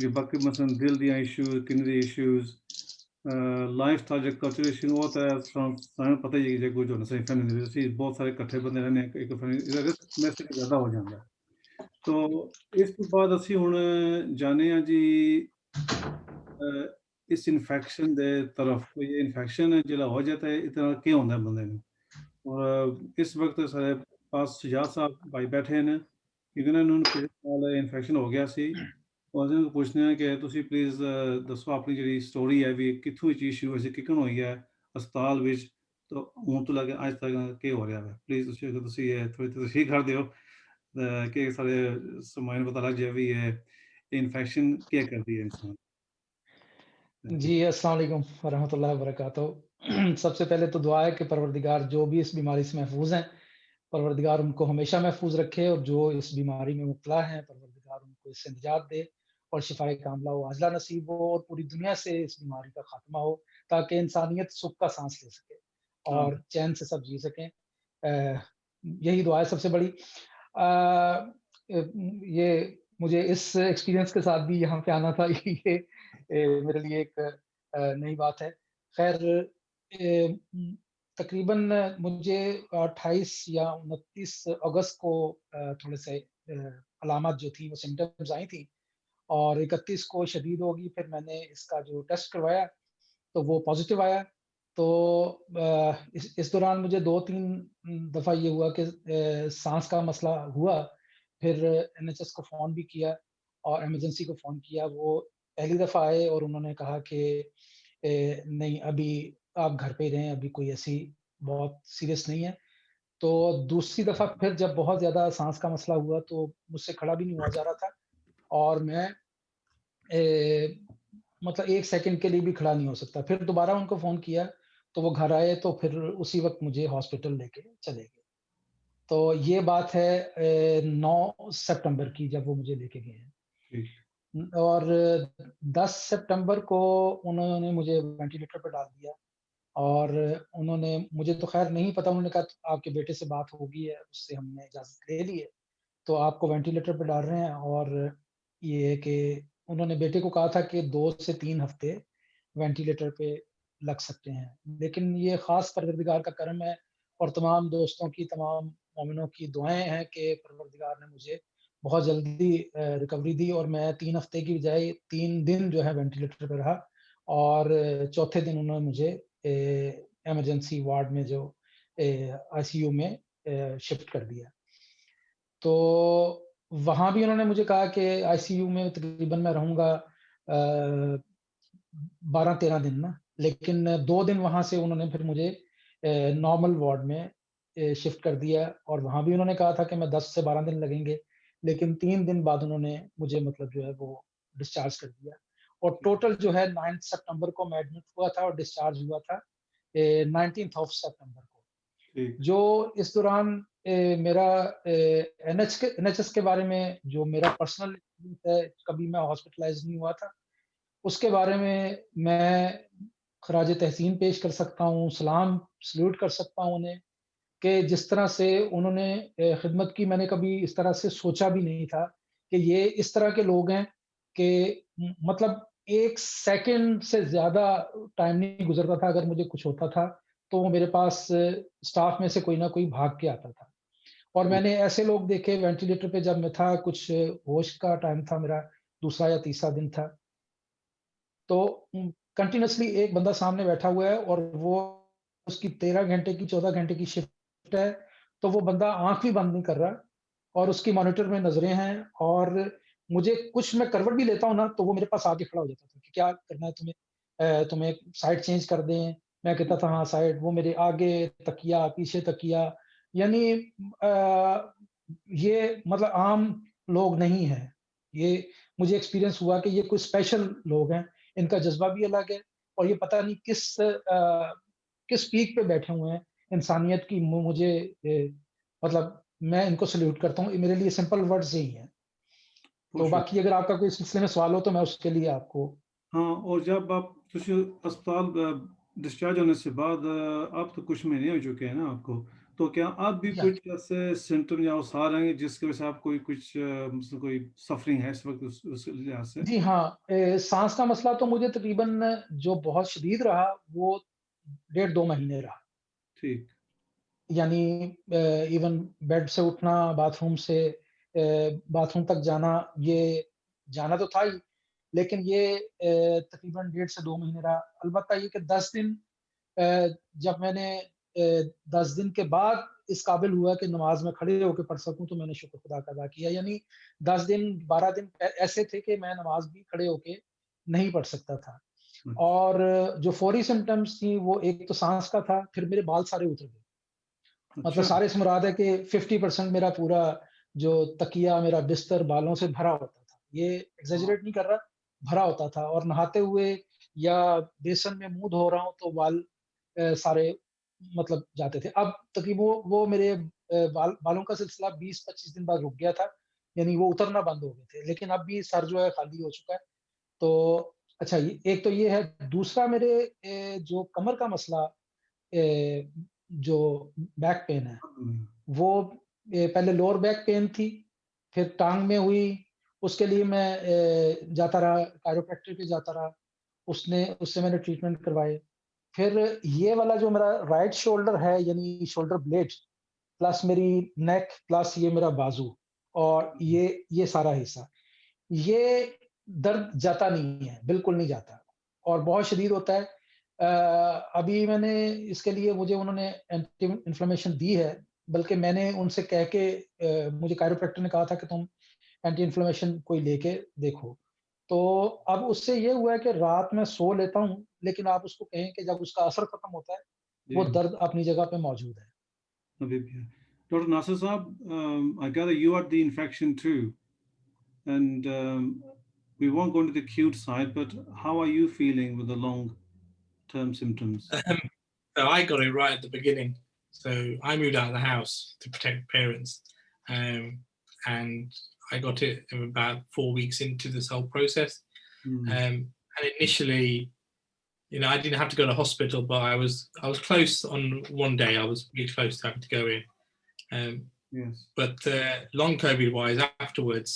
کہ باقی مثلا دل دیا ایشوز کنری ایشوز لائف تھا جو کلچر ایشو وہ تو سامنے پتہ ہی ہے کہ جو نسل فیملی اسی بہت سارے کٹھے بندے رہنے ایک فیملی رسک میسج زیادہ ہو جاتا ہے. تو اس تو بعد اسی ہن جانے ہیں جی اس انفیکشن دے طرف کوئی انفیکشن جلا ہو جاتا ہے اتنا کیا ہوتا ہے بندے میں. اور اس وقت سارے پاس شجاعت صاحب بھائی بیٹھے ہیں کیونکہ انہوں نے پچھلے سال انفیکشن ہو گیا سی اور انہوں نے پوچھنا ہے کہ تسی پلیز دسو اپنی جڑی سٹوری ہے بھی کتھوں چیز شروع ہوئی ککن ہوئی ہے ہسپتال وچ تو ہوں تو لگے اج تک کی ہو رہا ہے پلیز تسی تھوڑی تشریح کر دیو کہ سارے سمائن پتہ لگ جائے بھی یہ انفیکشن کیا کرتی ہے انسان. جی السلام علیکم ورحمۃ اللہ وبرکاتہ. سب سے پہلے تو دعا ہے کہ پروردگار جو بھی اس بیماری سے محفوظ ہیں پروردگار ان کو ہمیشہ محفوظ رکھے اور جو اس بیماری میں مبتلا ہیں پروردگار ان کو اس سے نجات دے اور شفائے کاملہ و عاجلہ نصیب ہو اور پوری دنیا سے اس بیماری کا خاتمہ ہو تاکہ انسانیت سکھ کا سانس لے سکے اور چین سے سب جی سکیں. یہی دعا ہے سب سے بڑی. یہ مجھے اس ایکسپیرینس کے ساتھ بھی یہاں پہ آنا تھا یہ میرے لیے ایک نئی بات ہے. خیر تقریباً مجھے 28 یا 29 اگست کو تھوڑے سے علامات جو تھی وہ سمٹمز آئی تھی اور 31 کو شدید ہوگی. پھر میں نے اس کا جو ٹیسٹ کروایا تو وہ پازیٹیو آیا. تو اس دوران مجھے 2-3 دفعہ یہ ہوا کہ سانس کا مسئلہ ہوا. پھر NHS کو فون بھی کیا اور ایمرجنسی کو فون کیا. وہ پہلی دفعہ آئے اور انہوں نے کہا کہ نہیں ابھی آپ گھر پہ رہیں ابھی کوئی ایسی بہت سیریس نہیں ہے. تو دوسری دفعہ پھر جب بہت زیادہ سانس کا مسئلہ ہوا تو مجھ سے کھڑا بھی نہیں ہوا جا رہا تھا اور میں مطلب 1 سیکنڈ کے لیے بھی کھڑا نہیں ہو سکتا. پھر دوبارہ ان کو فون کیا تو وہ گھر آئے تو پھر اسی وقت مجھے ہاسپٹل لے کے چلے گئے. تو یہ بات ہے 9 سپٹمبر کی جب وہ مجھے لے کے گئے ہیں. اور 10 سپٹمبر کو انہوں نے مجھے وینٹیلیٹر پہ ڈال دیا اور انہوں نے مجھے تو خیر نہیں پتا انہوں نے کہا آپ کے بیٹے سے بات ہوگی ہے اس سے ہم نے اجازت لے لی ہے تو آپ کو وینٹیلیٹر پہ ڈال رہے ہیں. اور یہ ہے کہ انہوں نے بیٹے کو کہا تھا کہ 2 سے 3 ہفتے وینٹیلیٹر پہ لگ سکتے ہیں. لیکن یہ خاص پروردگار کا کرم ہے اور تمام دوستوں کی تمام مومنوں کی دعائیں ہیں کہ پروردگار نے مجھے بہت جلدی ریکوری دی اور میں 3 ہفتے کی بجائے 3 دن جو ہے وینٹیلیٹر پہ رہا اور چوتھے دن انہوں نے مجھے ایمرجنسی وارڈ میں جو ICU میں شفٹ کر دیا. تو وہاں بھی انہوں نے مجھے کہا کہ ICU میں تقریباً میں رہوں گا 12-13 دن نا. لیکن 2 دن وہاں سے انہوں نے پھر مجھے نارمل وارڈ میں شفٹ کر دیا اور وہاں بھی انہوں نے کہا تھا کہ میں 10 سے 12 دن لگیں گے. لیکن 3 دن بعد انہوں نے مجھے مطلب جو ہے وہ ڈسچارج کر دیا اور ٹوٹل جو ہے 9 سپٹمبر کو میں ایڈمٹ ہوا تھا اور ڈسچارج ہوا تھا 19 سپٹمبر کو. جو اس دوران میرا NHS کے بارے میں جو میرا پرسنل ہے کبھی میں ہاسپٹلائز نہیں ہوا تھا اس کے بارے میں خراج تحسین پیش کر سکتا ہوں. سلوٹ کر سکتا ہوں انہیں کہ جس طرح سے انہوں نے خدمت کی میں نے کبھی اس طرح سے سوچا بھی نہیں تھا کہ یہ اس طرح کے لوگ ہیں کہ مطلب 1 سیکنڈ سے زیادہ ٹائم نہیں گزرتا تھا اگر مجھے کچھ ہوتا تھا تو وہ میرے پاس سٹاف میں سے کوئی نہ کوئی بھاگ کے آتا تھا. اور میں نے ایسے لوگ دیکھے وینٹیلیٹر پہ جب میں تھا کچھ ہوش کا ٹائم تھا میرا 2 یا 3 دن تھا تو کنٹینیوسلی ایک بندہ سامنے بیٹھا ہوا ہے اور وہ اس کی 13 گھنٹے کی 14 گھنٹے کی شفٹ ہے تو وہ بندہ آنکھ بھی بند نہیں کر رہا اور اس کی مانیٹر میں نظریں ہیں اور مجھے کچھ میں کروٹ بھی لیتا ہوں نا تو وہ میرے پاس آگے کھڑا ہو جاتا تھا کہ کیا کرنا ہے تمہیں سائڈ چینج کر دیں. میں کہتا تھا ہاں سائڈ. وہ میرے آگے تکیا پیچھے تکیا یعنی یہ مطلب عام لوگ نہیں ہیں. یہ مجھے ایکسپیرینس ہوا کہ یہ کوئی اسپیشل لوگ ہیں. ان کا جذبہ بھی الگ ہے اور یہ پتہ نہیں کس پیک پہ بیٹھے ہوئے ہیں انسانیت کی. مجھے مطلب میں ان کو سلیوٹ کرتا ہوں. میرے لیے سمپل ورڈز یہی ہیں. تو باقی اگر آپ کا کوئی سلسلے میں سوال ہو تو میں اس کے لیے آپ کو. ہاں اور جب آپ اسپتال ڈسچارج ہونے سے بعد آپ تو کچھ مہینے ہو چکے ہیں نا آپ کو تو کیا آپ بھی یا کچھ ایسے سمٹم یا اوسار آئیں گے جس کی وجہ سے آپ کچھ مثلا کوئی سفرنگ ہے اس وقت اس لحاظ سے؟ جی ہاں، سانس کا مسئلہ تو مجھے تقریباً جو بہت شدید رہا وہ 1.5-2 مہینے رہا. ٹھیک. یعنی ایون بیڈ سے اٹھنا، باتھ روم تک جانا، یہ جانا تو تھا ہی، لیکن یہ تقریباً 1.5 سے 2 مہینے رہا. البتہ یہ کہ 10 دن جب میں نے 10 دن کے بعد اس قابل ہوا کہ نماز میں کھڑے ہو کے پڑھ سکوں تو میں نے شکر خدا کا ادا کیا. یعنی 10 دن 12 دن ایسے تھے کہ میں نماز بھی کھڑے ہو کے نہیں پڑھ سکتا تھا. اور جو فوری سمٹمز تھیں وہ ایک تو سانس کا تھا، پھر میرے بال سارے اتر گئے. مطلب سارے سے مراد ہے کہ 50% میرا پورا جو تکیہ میرا بستر بالوں سے بھرا ہوتا تھا. یہ ایگزیجریٹ نہیں کر رہا، بھرا ہوتا تھا. اور نہاتے ہوئے یا بیسن میں منہ دھو رہا ہوں تو بال سارے مطلب جاتے تھے. اب تقریباً وہ میرے بالوں کا سلسلہ 20-25 دن بعد رک گیا تھا، یعنی وہ اترنا بند ہو گئے تھے. لیکن اب بھی سر جو ہے خالی ہو چکا ہے. تو اچھا ایک تو یہ ہے. دوسرا میرے جو کمر کا مسئلہ جو بیک پین ہے وہ پہلے لوور بیک پین تھی، پھر ٹانگ میں ہوئی. اس کے لیے میں جاتا رہا، کائروپریکٹر پہ جاتا رہا. اس سے میں نے ٹریٹمنٹ کروائے. پھر یہ والا جو میرا رائٹ شولڈر ہے، یعنی شولڈر بلیڈ پلس میری نیک پلس یہ میرا بازو اور یہ سارا حصہ، یہ درد جاتا نہیں ہے، بالکل نہیں جاتا اور بہت شدید ہوتا ہے. ابھی میں نے اس کے لیے مجھے انہوں نے اینٹی انفلیمیشن دی ہے، بلکہ میں نے ان سے کہہ کے مجھے کائروپریکٹر نے کہا تھا کہ تم اینٹی انفلیمیشن کوئی لے کے دیکھو. تو اب اس سے یہ ہوا ہے کہ رات میں سو لیتا ہوں، لیکن آپ اس کو کہیں کہ جب اس کا اثر ختم ہوتا ہے وہ درد اپنی جگہ پہ موجود ہے. ڈاکٹر ناصر صاحب, I gather you had the infection too, and we won't go into the acute side, but how are you feeling with the long-term symptoms? So I got it right at the beginning. So I moved out of the house to protect parents, and I got it about 4 weeks into this whole process. And initially, I didn't have to go to hospital, but I was close on one day. I was really close to having to go in. Yes. But long COVID wise, afterwards,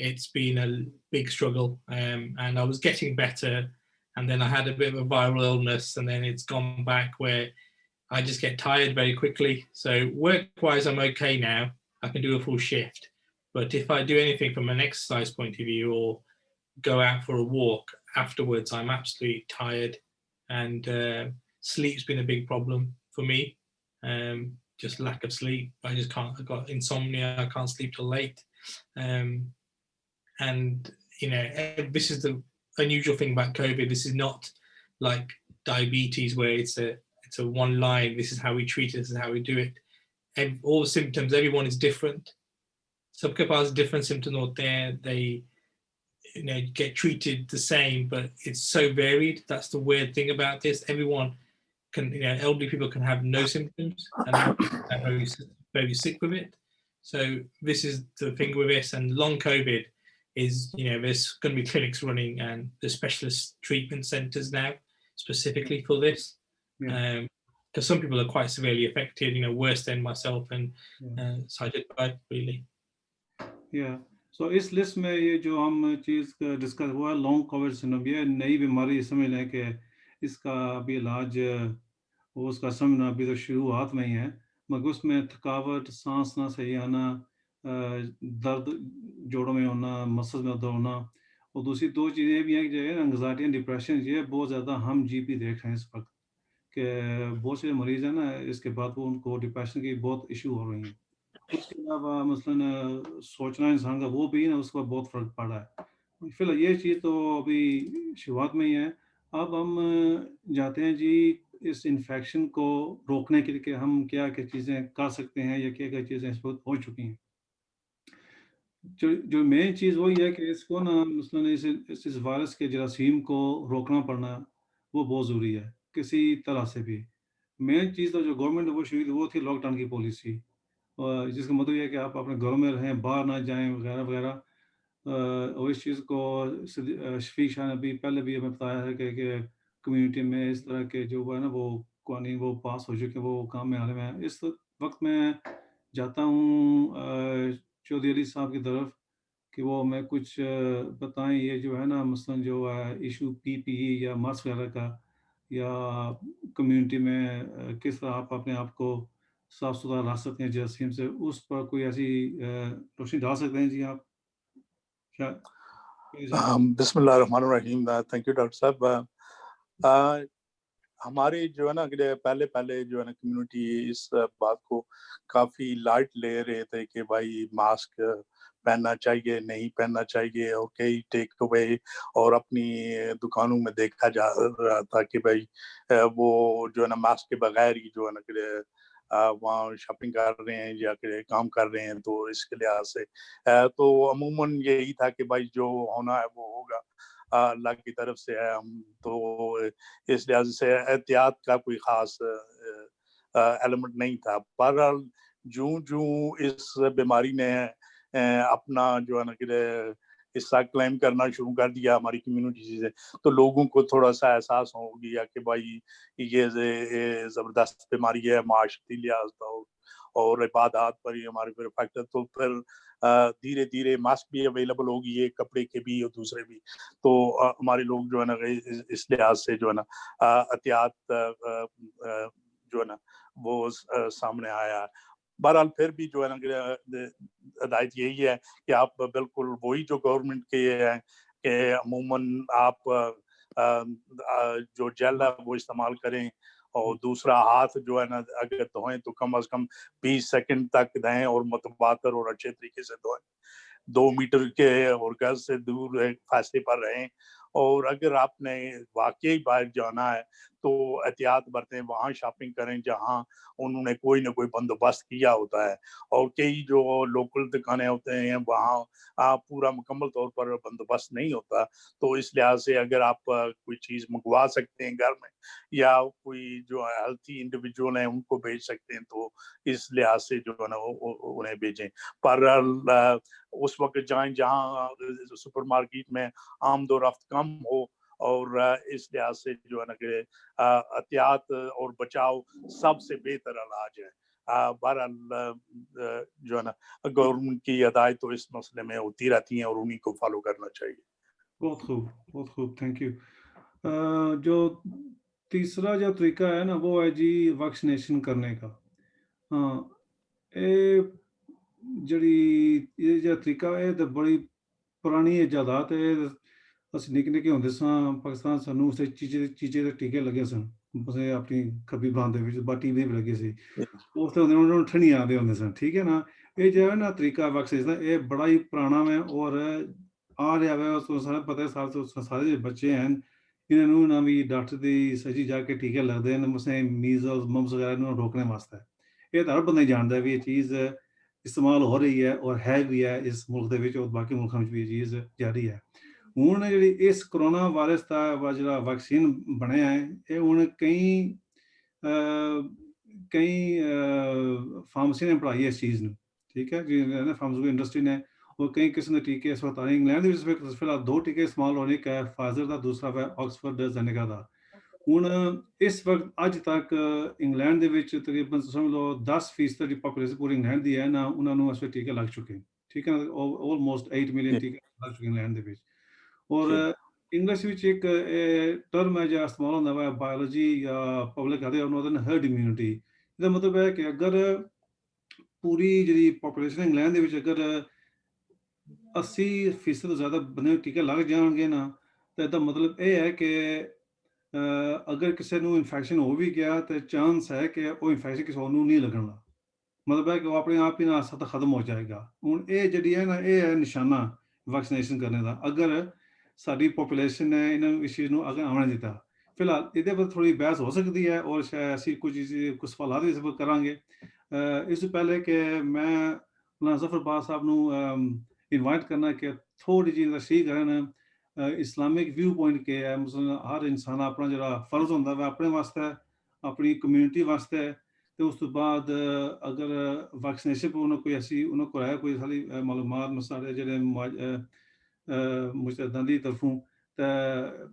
it's been a big struggle. And I was getting better, and then I had a bit of a viral illness, and then it's gone back where I just get tired very quickly. So work-wise, I'm okay now. I can do a full shift. But if I do anything from an exercise point of view or go out for a walk afterwards, I'm absolutely tired. And sleep's been a big problem for me. Just lack of sleep. I just can't. I've got insomnia. I can't sleep till late. And this is the unusual thing about COVID. This is not like diabetes where it's a one line. This is how we treat it. This is how we do it. And all the symptoms, everyone is different. Sabke paas different symptoms hote hain. They get treated the same, but it's so varied. That's the weird thing about this. Everyone can, elderly people can have no symptoms and are very, very sick with it. So this is the thing with this. And long COVID is, there's going to be clinics running and the specialist treatment centers now specifically for this. Because some people are quite severely affected, worse than myself, and so I did both really. Yeah. So us list میں یہ جو ہم چیز ڈسکس ہوا ہے لانگ کووڈ سنڈروم، یہ نئی بیماری سمجھ لیں کہ اس کا ابھی علاج اس کا سمجھنا ابھی تو شروعات میں ہی ہے، مگر اس میں تھکاوٹ، سانس نہ صحیح آنا، درد جوڑوں میں ہونا، مسلز میں درد ہونا، اور دوسری 2 چیزیں بھی ہیں کہ جو ہے انگزائٹی اینڈ ڈپریشن، یہ بہت زیادہ ہم جی پی دیکھ رہے ہیں اس وقت کہ بہت سے مریض ہیں نا، اس کے بعد وہ ان کو ڈپریشن کی بہت ایشو ہو رہی ہیں. اس کے علاوہ مثلاً سوچنا انسان کا وہ بھی نا، اس کا بہت فرق پڑا ہے. فی الحال یہ چیز تو ابھی شروعات میں ہی ہے. اب ہم جاتے ہیں جی اس انفیکشن کو روکنے کے لیے کہ ہم کیا کیا چیزیں کر سکتے ہیں یا کیا کیا چیزیں اس وقت ہو چکی ہیں. جو مین چیز وہی ہے کہ اس کو نا مثلاً اس وائرس کے جراثیم کو روکنا پڑنا وہ بہت ضروری ہے کسی طرح سے بھی. مین چیز تو جو گورنمنٹ وہ شروع وہ تھی لاک ڈاؤن کی پالیسی، جس کا مطلب یہ ہے کہ آپ اپنے گھروں میں رہیں، باہر نہ جائیں وغیرہ وغیرہ. اور اس چیز کو شفیق شاہ نے ابھی پہلے بھی ہمیں بتایا ہے کہ کمیونٹی میں اس طرح کے جو ہے نا وہ قوانین وہ پاس ہو چکے ہیں، وہ کام میں آنے میں ہیں. اس وقت میں جاتا ہوں چودھری علی صاحب کی طرف کہ وہ میں کچھ بتائیں، یہ جو ہے نا مثلاً جو ایشو پی پی ای یا ماسک وغیرہ کا، یا کمیونٹی میں کس طرح آپ اپنے آپ کو صاف ستھرا رکھ سکتے ہیں جراثیم سے، اس پر کوئی ایسی روشنی ڈال سکتے ہیں جی آپ؟ کیا بسم اللہ الرحمن الرحیم. تھینک یو ڈاکٹر صاحب. ہمارے جو ہے نا پہلے جو ہے نا کمیونٹی اس بات کو کافی لائٹ لے رہے تھے کہ بھائی ماسک پہننا چاہیے نہیں پہننا چاہیے، اور کئی ٹیک اوے اور اپنی دکانوں میں دیکھا جا رہا تھا کہ بھائی وہ جو ہے نا ماسک کے بغیر ہی جو ہے نا وہاں شاپنگ کر رہے ہیں یا کہ کام کر رہے ہیں. تو اس کے لحاظ سے تو عموماً یہی تھا کہ بھائی جو ہونا ہے وہ ہوگا، اللہ کی طرف سے ہے. ہم تو اس لحاظ سے احتیاط کا کوئی خاص ایلیمنٹ نہیں تھا. بہرحال جوں اس بیماری نے اپنا جو ہے نا کہ حصہ کلیم کرنا شروع کر دیا ہماری کمیونٹی سے، تو لوگوں کو تھوڑا سا احساس ہو گیا کہ بھائی یہ زبردست بیماری ہے، معاشرتی لحاظ اور عبادات پر ہی ہمارے پر افیکٹ ہے. تو پھر دھیرے دھیرے ماسک بھی اویلیبل ہوگی، یہ کپڑے کے بھی اور دوسرے بھی. تو ہمارے لوگ جو ہے نا اس لحاظ سے جو ہے نا احتیاط جو ہے نا وہ سامنے آیا ہے. بہرحال پھر بھی جو ہے نا ہدایت یہی ہے کہ آپ بالکل وہی جو گورنمنٹ کے یہ ہے کہ عموماً آپ جو جیل ہے وہ استعمال کریں، اور دوسرا ہاتھ جو ہے نا اگر دھوئیں تو کم از کم 20 سیکنڈ تک دیں اور متبادر اور اچھے طریقے سے دھوئیں. 2 میٹر کے اور گز سے دور فاصلے پر رہیں. اور اگر آپ نے واقعی باہر جانا ہے تو احتیاط برتیں، وہاں شاپنگ کریں جہاں انہوں نے کوئی نہ کوئی بندوبست کیا ہوتا ہے. اور کئی جو لوکل دکانیں ہوتے ہیں وہاں پورا مکمل طور پر بندوبست نہیں ہوتا. تو اس لحاظ سے اگر آپ کوئی چیز منگوا سکتے ہیں گھر میں، یا کوئی جو ہیلتھی انڈیویجول ہیں ان کو بھیج سکتے ہیں، تو اس لحاظ سے جو ہے نا انہیں بھیجیں. پر اس وقت جائیں جہاں سپر مارکیٹ میں آمد و رفت کم ہو، اور اس لحاظ سے جو ہے نا کہ احتیاط اور بچاؤ سب سے بہتر علاج ہے. بہرحال جو ہے نا گورنمنٹ کی ہدایت تو اس مسئلے میں ہوتی رہتی ہیں اور انہیں کو فالو کرنا چاہیے. بہت خوب، بہت خوب، تھینک یو. جو تیسرا جو طریقہ ہے نا وہ ہے جی ویکسینیشن کرنے کا. ہاں، یہ جڑی جو طریقہ ہے تو بڑی پرانی ایجادات ہے. ਅਸੀਂ ਨਿੱਕੇ ਨਿੱਕੇ ਹੁੰਦੇ ਸਾਂ ਪਾਕਿਸਤਾਨ ਸਾਨੂੰ ਉਸੇ ਚੀਚੇ ਦੇ ਟੀਕੇ ਲੱਗੇ ਸਨ, ਉਸੇ ਆਪਣੀ ਖੱਬੀ ਬਾਂਹ ਦੇ ਵਿੱਚ ਟੀਕੇ ਵੀ ਲੱਗੇ ਸੀ. ਉਸ ਤੋਂ ਉਹਨਾਂ ਨੂੰ ਠੰਡੀਆਂ ਆਉਂਦੇ ਹੁੰਦੇ ਸਨ, ਠੀਕ ਹੈ ਨਾ. ਇਹ ਜਿਹੜਾ ਨਾ ਤਰੀਕਾ ਵੈਕਸੀਨ ਦਾ ਇਹ ਬੜਾ ਹੀ ਪੁਰਾਣਾ ਹੈ ਔਰ ਆ ਰਿਹਾ ਵਾ. ਉਸ ਤੋਂ ਸਾਰੇ ਪਤਾ ਸਾਰੇ ਜਿਹੜੇ ਬੱਚੇ ਹਨ ਇਹਨਾਂ ਨੂੰ ਨਾ ਵੀ ਡਾਕਟਰ ਦੀ ਸੱਜੀ ਜਾ ਕੇ ਟੀਕੇ ਲੱਗਦੇ ਨੇ, ਉਸੇ ਮੀਜ਼ਲ ਮਮਸ ਵਗੈਰਾ ਨੂੰ ਰੋਕਣ ਵਾਸਤੇ. ਇਹ ਤਾਂ ਹਰ ਬੰਦਾ ਹੀ ਜਾਣਦਾ ਵੀ ਇਹ ਚੀਜ਼ ਇਸਤੇਮਾਲ ਹੋ ਰਹੀ ਹੈ ਔਰ ਹੈ ਵੀ ਹੈ ਇਸ ਮੁਲਕ ਦੇ ਵਿੱਚ, ਔਰ ਬਾਕੀ ਮੁਲਕਾਂ ਵਿੱਚ ਵੀ ਇਹ ਚੀਜ਼ ਜਾਰੀ ਹੈ. ਹੁਣ ਜਿਹੜੀ ਇਸ ਕਰੋਨਾ ਵਾਇਰਸ ਦਾ ਜਿਹੜਾ ਵੈਕਸੀਨ ਬਣਿਆ ਹੈ ਇਹ ਹੁਣ ਕਈ ਫਾਰਮੇਸੀ ਨੇ ਬਣਾਈ ਹੈ ਇਸ ਚੀਜ਼ ਨੂੰ, ਠੀਕ ਹੈ ਜੀ. ਫਾਰਮਾਸਿਊਟੀਕਲ ਇੰਡਸਟਰੀ ਨੇ ਉਹ ਕਈ ਕਿਸਮ ਦੇ ਟੀਕੇ ਇਸ ਵਕਤ ਆ ਰਹੇ. ਇੰਗਲੈਂਡ ਦੇ ਵਿੱਚ ਫਿਲਹਾਲ 2 ਟੀਕੇ ਇਸਤੇਮਾਲ ਹੋ ਰਹੇ, ਇੱਕ ਹੈ ਫਾਈਜ਼ਰ ਦਾ, ਦੂਸਰਾ ਹੈ ਆਕਸਫੋਰਡ ਐਸਟ੍ਰਾਜ਼ੇਨੇਕਾ ਦਾ. ਹੁਣ ਇਸ ਵਕਤ ਅੱਜ ਤੱਕ ਇੰਗਲੈਂਡ ਦੇ ਵਿੱਚ ਤਕਰੀਬਨ ਸਮਝ ਲਓ 10% ਦੀ ਪਾਪੂਲੇਸ਼ਨ ਪੂਰੀ ਇੰਗਲੈਂਡ ਦੀ ਹੈ ਨਾ, ਉਹਨਾਂ ਨੂੰ ਇਸ ਵੇਲੇ ਟੀਕੇ ਲੱਗ ਚੁੱਕੇ, ਠੀਕ ਹੈ. ਆਲਮੋਸਟ 8 ਮਿਲੀਅਨ ਟੀਕੇ ਲੱਗ ਚੁੱਕੇ ਇੰਗਲੈਂਡ ਦੇ ਵਿੱਚ. ਔਰ ਇੰਗਲਿਸ਼ ਵਿੱਚ ਇੱਕ ਟਰਮ ਹੈ ਜਿਹੜਾ ਇਸਤੇਮਾਲ ਹੁੰਦਾ ਵਾ ਬਾਇਓਲੋਜੀ ਜਾਂ ਪਬਲਿਕ ਹੈਲਥ, ਉਹਨੂੰ ਕਹਿੰਦੇ ਨੇ ਹਰਡ ਇਮਿਊਨਿਟੀ. ਇਹਦਾ ਮਤਲਬ ਹੈ ਕਿ ਅਗਰ ਪੂਰੀ ਜਿਹੜੀ ਪਾਪੂਲੇਸ਼ਨ ਇੰਗਲੈਂਡ ਦੇ ਵਿੱਚ ਅਗਰ 80% ਤੋਂ ਜ਼ਿਆਦਾ ਬੰਦੇ ਨੂੰ ਟੀਕੇ ਲੱਗ ਜਾਣਗੇ ਨਾ, ਤਾਂ ਇਹਦਾ ਮਤਲਬ ਇਹ ਹੈ ਕਿ ਅਗਰ ਕਿਸੇ ਨੂੰ ਇਨਫੈਕਸ਼ਨ ਹੋ ਵੀ ਗਿਆ ਤਾਂ ਚਾਂਸ ਹੈ ਕਿ ਉਹ ਇਨਫੈਕਸ਼ਨ ਕਿਸੇ ਹੋਰ ਨੂੰ ਨਹੀਂ ਲੱਗਣ ਦਾ. ਮਤਲਬ ਹੈ ਕਿ ਉਹ ਆਪਣੇ ਆਪ ਹੀ ਨਾਲ ਸਤ ਖਤਮ ਹੋ ਜਾਏਗਾ. ਹੁਣ ਇਹ ਜਿਹੜੀ ਹੈ ਨਾ ਇਹ ਹੈ ਨਿਸ਼ਾਨਾ ਵੈਕਸੀਨੇਸ਼ਨ ਕਰਨੇ ਦਾ, ਅਗਰ ਸਾਡੀ ਪੋਪੂਲੇਸ਼ਨ ਨੇ ਇਹਨਾਂ ਨੂੰ ਇਸ ਚੀਜ਼ ਨੂੰ ਅੱਗੇ ਆਉਣ ਦਿੱਤਾ. ਫਿਲਹਾਲ ਇਹਦੇ ਪਰ ਥੋੜ੍ਹੀ ਬਹਿਸ ਹੋ ਸਕਦੀ ਹੈ ਔਰ ਸ਼ਾਇਦ ਅਸੀਂ ਕੁਝ ਸਵਾਲਾਂ ਵੀ ਇਸ ਪਰ ਕਰਾਂਗੇ. ਇਸ ਤੋਂ ਪਹਿਲੇ ਕਿ ਮੈਂ ਮੌਲਾਨਾ ਜ਼ਫਰ ਬਾਜ਼ ਸਾਹਿਬ ਨੂੰ ਇਨਵਾਈਟ ਕਰਨਾ ਕਿ ਥੋੜ੍ਹੀ ਜਿਹੀ ਤਸ਼ਰੀਹ ਕਰਨ ਇਸਲਾਮਿਕ ਵਿਊ ਪੁਆਇੰਟ ਕੀ ਹੈ. ਮਤਲਬ ਹਰ ਇਨਸਾਨ ਆਪਣਾ ਜਿਹੜਾ ਫਰਜ਼ ਹੁੰਦਾ ਵਾ ਆਪਣੇ ਵਾਸਤੇ, ਆਪਣੀ ਕਮਿਊਨਿਟੀ ਵਾਸਤੇ. ਤੇ ਉਸ ਤੋਂ ਬਾਅਦ ਅਗਰ ਵੈਕਸੀਨੇਸ਼ਨ ਪਰ ਉਹਨਾਂ ਕੋਈ ਅਸੀਂ ਉਹਨਾਂ ਕੋਲ ਹੈ ਕੋਈ ਸਾਰੀ ਮਾਲੂਮਾਤ ਮਸਾਲੇ ਜਿਹੜੇ ਮੁਜਤਹਿਦਾਂ ਦੀ ਤਰਫੋਂ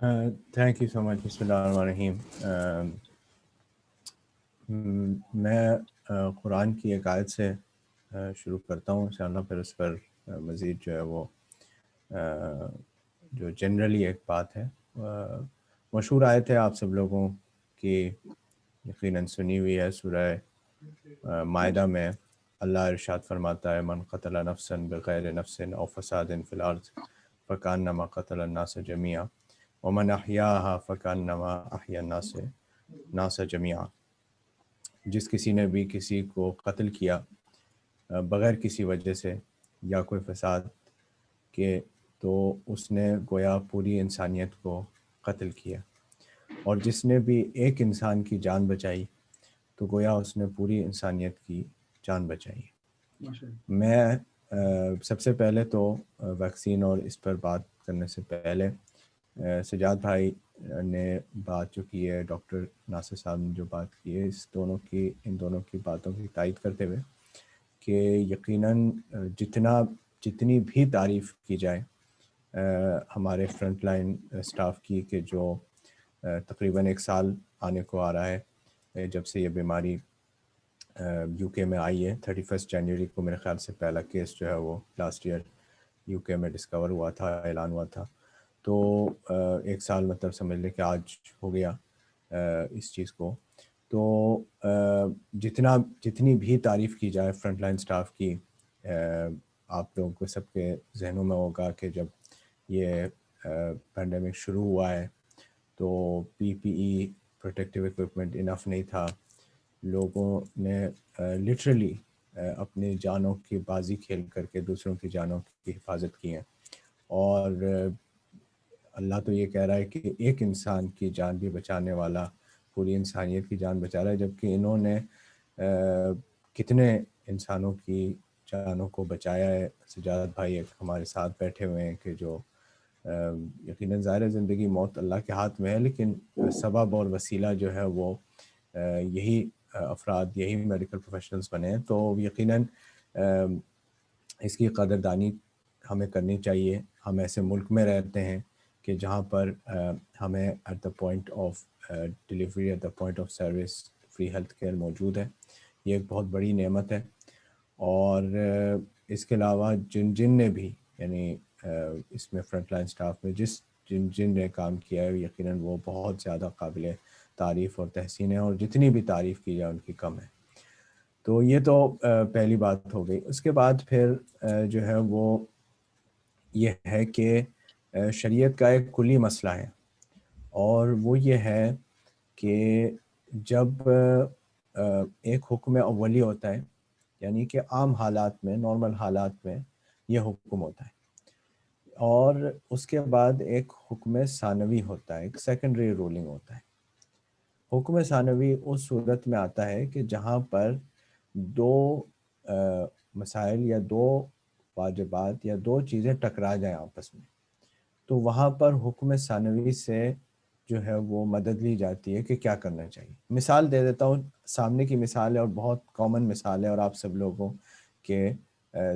تھینک یو سو مچ. بسم اللہ الرحمن الرحیم. میں قرآن کی ایک آیت سے شروع کرتا ہوں انشاءاللہ، پھر اس پر مزید جو ہے وہ جو جنرلی ایک بات ہے، مشہور آیت ہے آپ سب لوگوں کی یقیناً سنی ہوئی ہے. سورہ مائدہ میں اللہ ارشاد فرماتا ہے: من قتل نفسا بغیر نفس او فساد فی الارض فکانما قتل الناس جميعا ومن احیاها فکانما احیا الناس جميعا. جس کسی نے بھی کسی کو قتل کیا بغیر کسی وجہ سے یا کوئی فساد کے، تو اس نے گویا پوری انسانیت کو قتل کیا، اور جس نے بھی ایک انسان کی جان بچائی تو گویا اس نے پوری انسانیت کی جان بچائی. میں سب سے پہلے تو ویکسین اور اس پر بات کرنے سے پہلے سجاد بھائی نے بات جو کی ہے، ڈاکٹر ناصر صاحب نے جو بات کی ہے، ان دونوں کی باتوں کی تائید کرتے ہوئے کہ یقیناً جتنی بھی تعریف کی جائے ہمارے فرنٹ لائن اسٹاف کی، کہ جو تقریباً 1 سال آنے کو آ رہا ہے جب سے یہ بیماری یو کے میں آئی ہے. 31 جنوری کو میرے خیال سے پہلا کیس جو ہے وہ لاسٹ ایئر یو کے میں ڈسکور ہوا تھا، اعلان ہوا تھا. تو 1 سال مطلب سمجھ لیں کہ آج ہو گیا اس چیز کو. تو جتنی بھی تعریف کی جائے فرنٹ لائن سٹاف کی، آپ لوگوں کو سب کے ذہنوں میں ہوگا کہ جب یہ پینڈیمک شروع ہوا ہے تو پی پی ای پروٹیکٹیو اکوپمنٹ انف نہیں تھا. لوگوں نے لٹرلی اپنی جانوں کی بازی کھیل کر کے دوسروں کی جانوں کی حفاظت کی ہیں. اور اللہ تو یہ کہہ رہا ہے کہ ایک انسان کی جان بھی بچانے والا پوری انسانیت کی جان بچا رہا ہے، جبکہ انہوں نے کتنے انسانوں کی جانوں کو بچایا ہے. سجاد بھائی ایک ہمارے ساتھ بیٹھے ہوئے ہیں کہ جو یقیناً ظاہر زندگی موت اللہ کے ہاتھ میں ہے، لیکن سبب اور وسیلہ جو ہے وہ یہی افراد، یہی میڈیکل پروفیشنلز بنے ہیں. تو یقیناً اس کی قدردانی ہمیں کرنی چاہیے. ہم ایسے ملک میں رہتے ہیں کہ جہاں پر ہمیں at the point of delivery, at the point of service free health care موجود ہے. یہ ایک بہت بڑی نعمت ہے. اور اس کے علاوہ جن نے بھی یعنی اس میں فرنٹ لائن سٹاف میں جن نے کام کیا ہے، یقیناً وہ بہت زیادہ قابل تعریف اور تحسین ہے، اور جتنی بھی تعریف کی جائے ان کی کم ہے. تو یہ تو پہلی بات ہو گئی. اس کے بعد پھر جو ہے وہ یہ ہے کہ شریعت کا ایک کلی مسئلہ ہے، اور وہ یہ ہے کہ جب ایک حکم اولی ہوتا ہے، یعنی کہ عام حالات میں، نارمل حالات میں یہ حکم ہوتا ہے، اور اس کے بعد ایک حکم ثانوی ہوتا ہے، ایک سیکنڈری رولنگ ہوتا ہے. حکم ثانوی اس صورت میں آتا ہے کہ جہاں پر 2 مسائل یا 2 واجبات یا 2 چیزیں ٹکرا جائیں آپس میں، تو وہاں پر حکم ثانوی سے جو ہے وہ مدد لی جاتی ہے کہ کیا کرنا چاہیے. مثال دے دیتا ہوں، سامنے کی مثال ہے اور بہت کامن مثال ہے، اور آپ سب لوگوں کے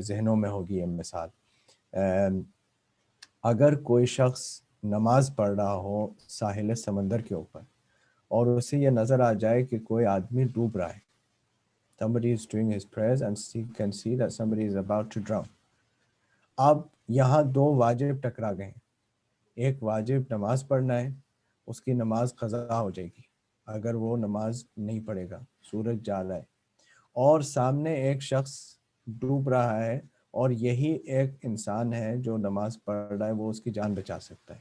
ذہنوں میں ہوگی یہ مثال. اگر کوئی شخص نماز پڑھ رہا ہو ساحل سمندر کے اوپر، اور اسے یہ نظر آ جائے کہ کوئی آدمی ڈوب رہا ہے، somebody is doing his prayers and he can see that somebody is about to drown. اب یہاں 2 واجب ٹکرا گئے ہیں. ایک واجب نماز پڑھنا ہے، اس کی نماز قضا ہو جائے گی اگر وہ نماز نہیں پڑھے گا، سورج جا رہا ہے، اور سامنے ایک شخص ڈوب رہا ہے، اور یہی ایک انسان ہے جو نماز پڑھ رہا ہے، وہ اس کی جان بچا سکتا ہے.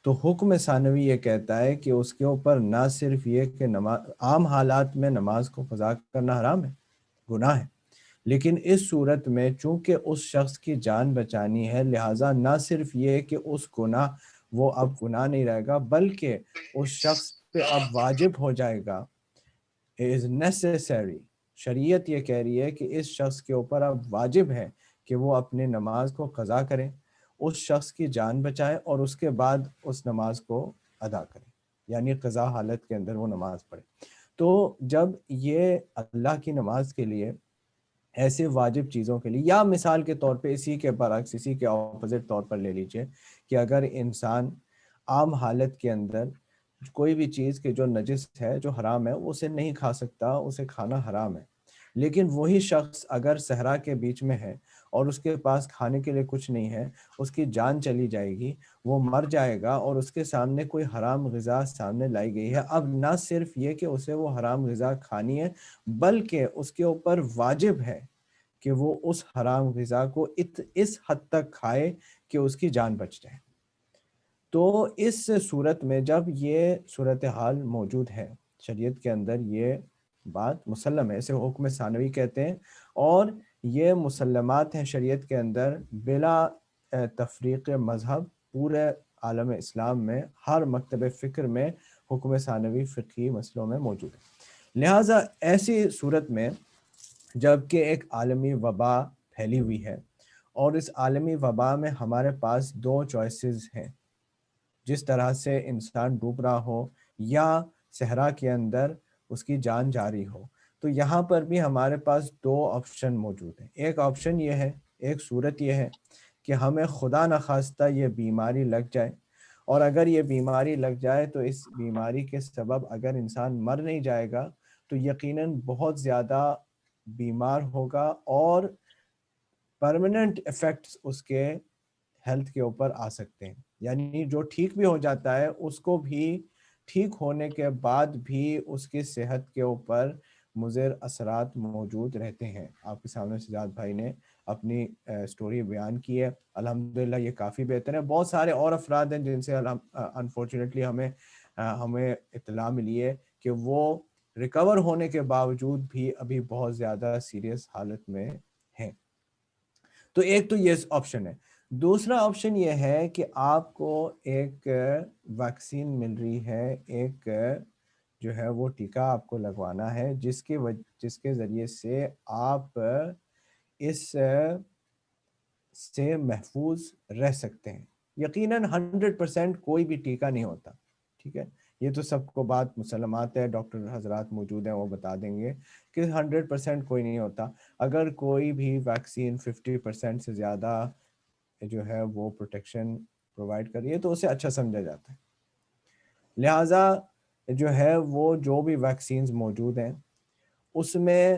تو حکم ثانوی یہ کہتا ہے کہ اس کے اوپر نہ صرف یہ کہ عام حالات میں نماز کو قضا کرنا حرام ہے، گناہ ہے، لیکن اس صورت میں چونکہ اس شخص کی جان بچانی ہے، لہٰذا نہ صرف یہ کہ اس گناہ وہ اب گناہ نہیں رہے گا، بلکہ اس شخص پہ اب واجب ہو جائے گا. is necessary. شریعت یہ کہہ رہی ہے کہ اس شخص کے اوپر اب واجب ہے کہ وہ اپنے نماز کو قضا کرے، اس شخص کی جان بچائے، اور اس کے بعد اس نماز کو ادا کرے، یعنی قضا حالت کے اندر وہ نماز پڑھے. تو جب یہ اللہ کی نماز کے لیے، ایسے واجب چیزوں کے لیے، یا مثال کے طور پہ اسی کے برعکس، اسی کے اپوزٹ طور پر لے لیجئے کہ اگر انسان عام حالت کے اندر کوئی بھی چیز کہ جو نجس ہے، جو حرام ہے، وہ اسے نہیں کھا سکتا، اسے کھانا حرام ہے. لیکن وہی شخص اگر صحرا کے بیچ میں ہے اور اس کے پاس کھانے کے لیے کچھ نہیں ہے، اس کی جان چلی جائے گی، وہ مر جائے گا اور اس کے سامنے کوئی حرام غذا سامنے لائی گئی ہے. اب نہ صرف یہ کہ اسے وہ حرام غذا کھانی ہے، بلکہ اس کے اوپر واجب ہے کہ وہ اس حرام غذا کو اس حد تک کھائے کہ اس کی جان بچ جائے. تو اس صورت میں جب یہ صورتحال موجود ہے، شریعت کے اندر یہ بات مسلم ہے، اسے حکم ثانوی کہتے ہیں، اور یہ مسلمات ہیں شریعت کے اندر بلا تفریق مذہب. پورے عالم اسلام میں ہر مکتب فکر میں حکم ثانوی فقہی مسئلوں میں موجود ہے. لہٰذا ایسی صورت میں جب کہ ایک عالمی وبا پھیلی ہوئی ہے اور اس عالمی وبا میں ہمارے پاس دو چوائسز ہیں، جس طرح سے انسان ڈوب رہا ہو یا صحرا کے اندر اس کی جان جاری ہو، تو یہاں پر بھی ہمارے پاس دو آپشن موجود ہیں. ایک آپشن یہ ہے، ایک صورت یہ ہے کہ ہمیں خدا نخواستہ یہ بیماری لگ جائے، اور اگر یہ بیماری لگ جائے تو اس بیماری کے سبب اگر انسان مر نہیں جائے گا تو یقیناً بہت زیادہ بیمار ہوگا اور پرماننٹ ایفیکٹس اس کے ہیلتھ کے اوپر آ سکتے ہیں. یعنی جو ٹھیک بھی ہو جاتا ہے اس کو بھی ٹھیک ہونے کے بعد بھی اس کی صحت کے اوپر مضر اثرات موجود رہتے ہیں. آپ کے سامنے سجاد بھائی نے اپنی سٹوری بیان کی ہے، الحمدللہ یہ کافی بہتر ہے. بہت سارے اور افراد ہیں جن سے انفارچونیٹلی ہمیں اطلاع ملی ہے کہ وہ ریکور ہونے کے باوجود بھی ابھی بہت زیادہ سیریس حالت میں ہیں. تو ایک تو یہ آپشن ہے. دوسرا آپشن یہ ہے کہ آپ کو ایک ویکسین مل رہی ہے، ایک جو ہے وہ ٹیکہ آپ کو لگوانا ہے جس کے ذریعے سے آپ اس سے محفوظ رہ سکتے ہیں. یقیناً 100% کوئی بھی ٹیکہ نہیں ہوتا، ٹھیک ہے، یہ تو سب کو بات مسلمات ہے، ڈاکٹر حضرات موجود ہیں وہ بتا دیں گے کہ 100% کوئی نہیں ہوتا. اگر کوئی بھی ویکسین 50% سے زیادہ جو ہے وہ پروٹیکشن پرووائڈ کر رہی ہے تو اسے اچھا سمجھا جاتا ہے. لہٰذا جو ہے وہ جو بھی ویکسینز موجود ہیں اس میں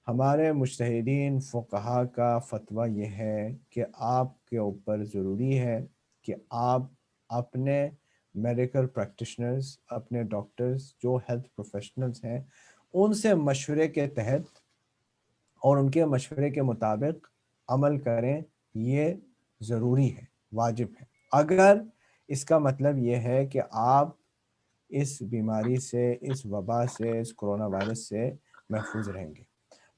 ہمارے مجتہدین فقہا کا فتویٰ یہ ہے کہ آپ کے اوپر ضروری ہے کہ آپ اپنے میڈیکل پریکٹیشنرز، اپنے ڈاکٹرز جو ہیلتھ پروفیشنلز ہیں، ان سے مشورے کے تحت اور ان کے مشورے کے مطابق عمل کریں. یہ ضروری ہے، واجب ہے. اگر اس کا مطلب یہ ہے کہ آپ اس بیماری سے، اس وبا سے، اس کرونا وائرس سے محفوظ رہیں گے.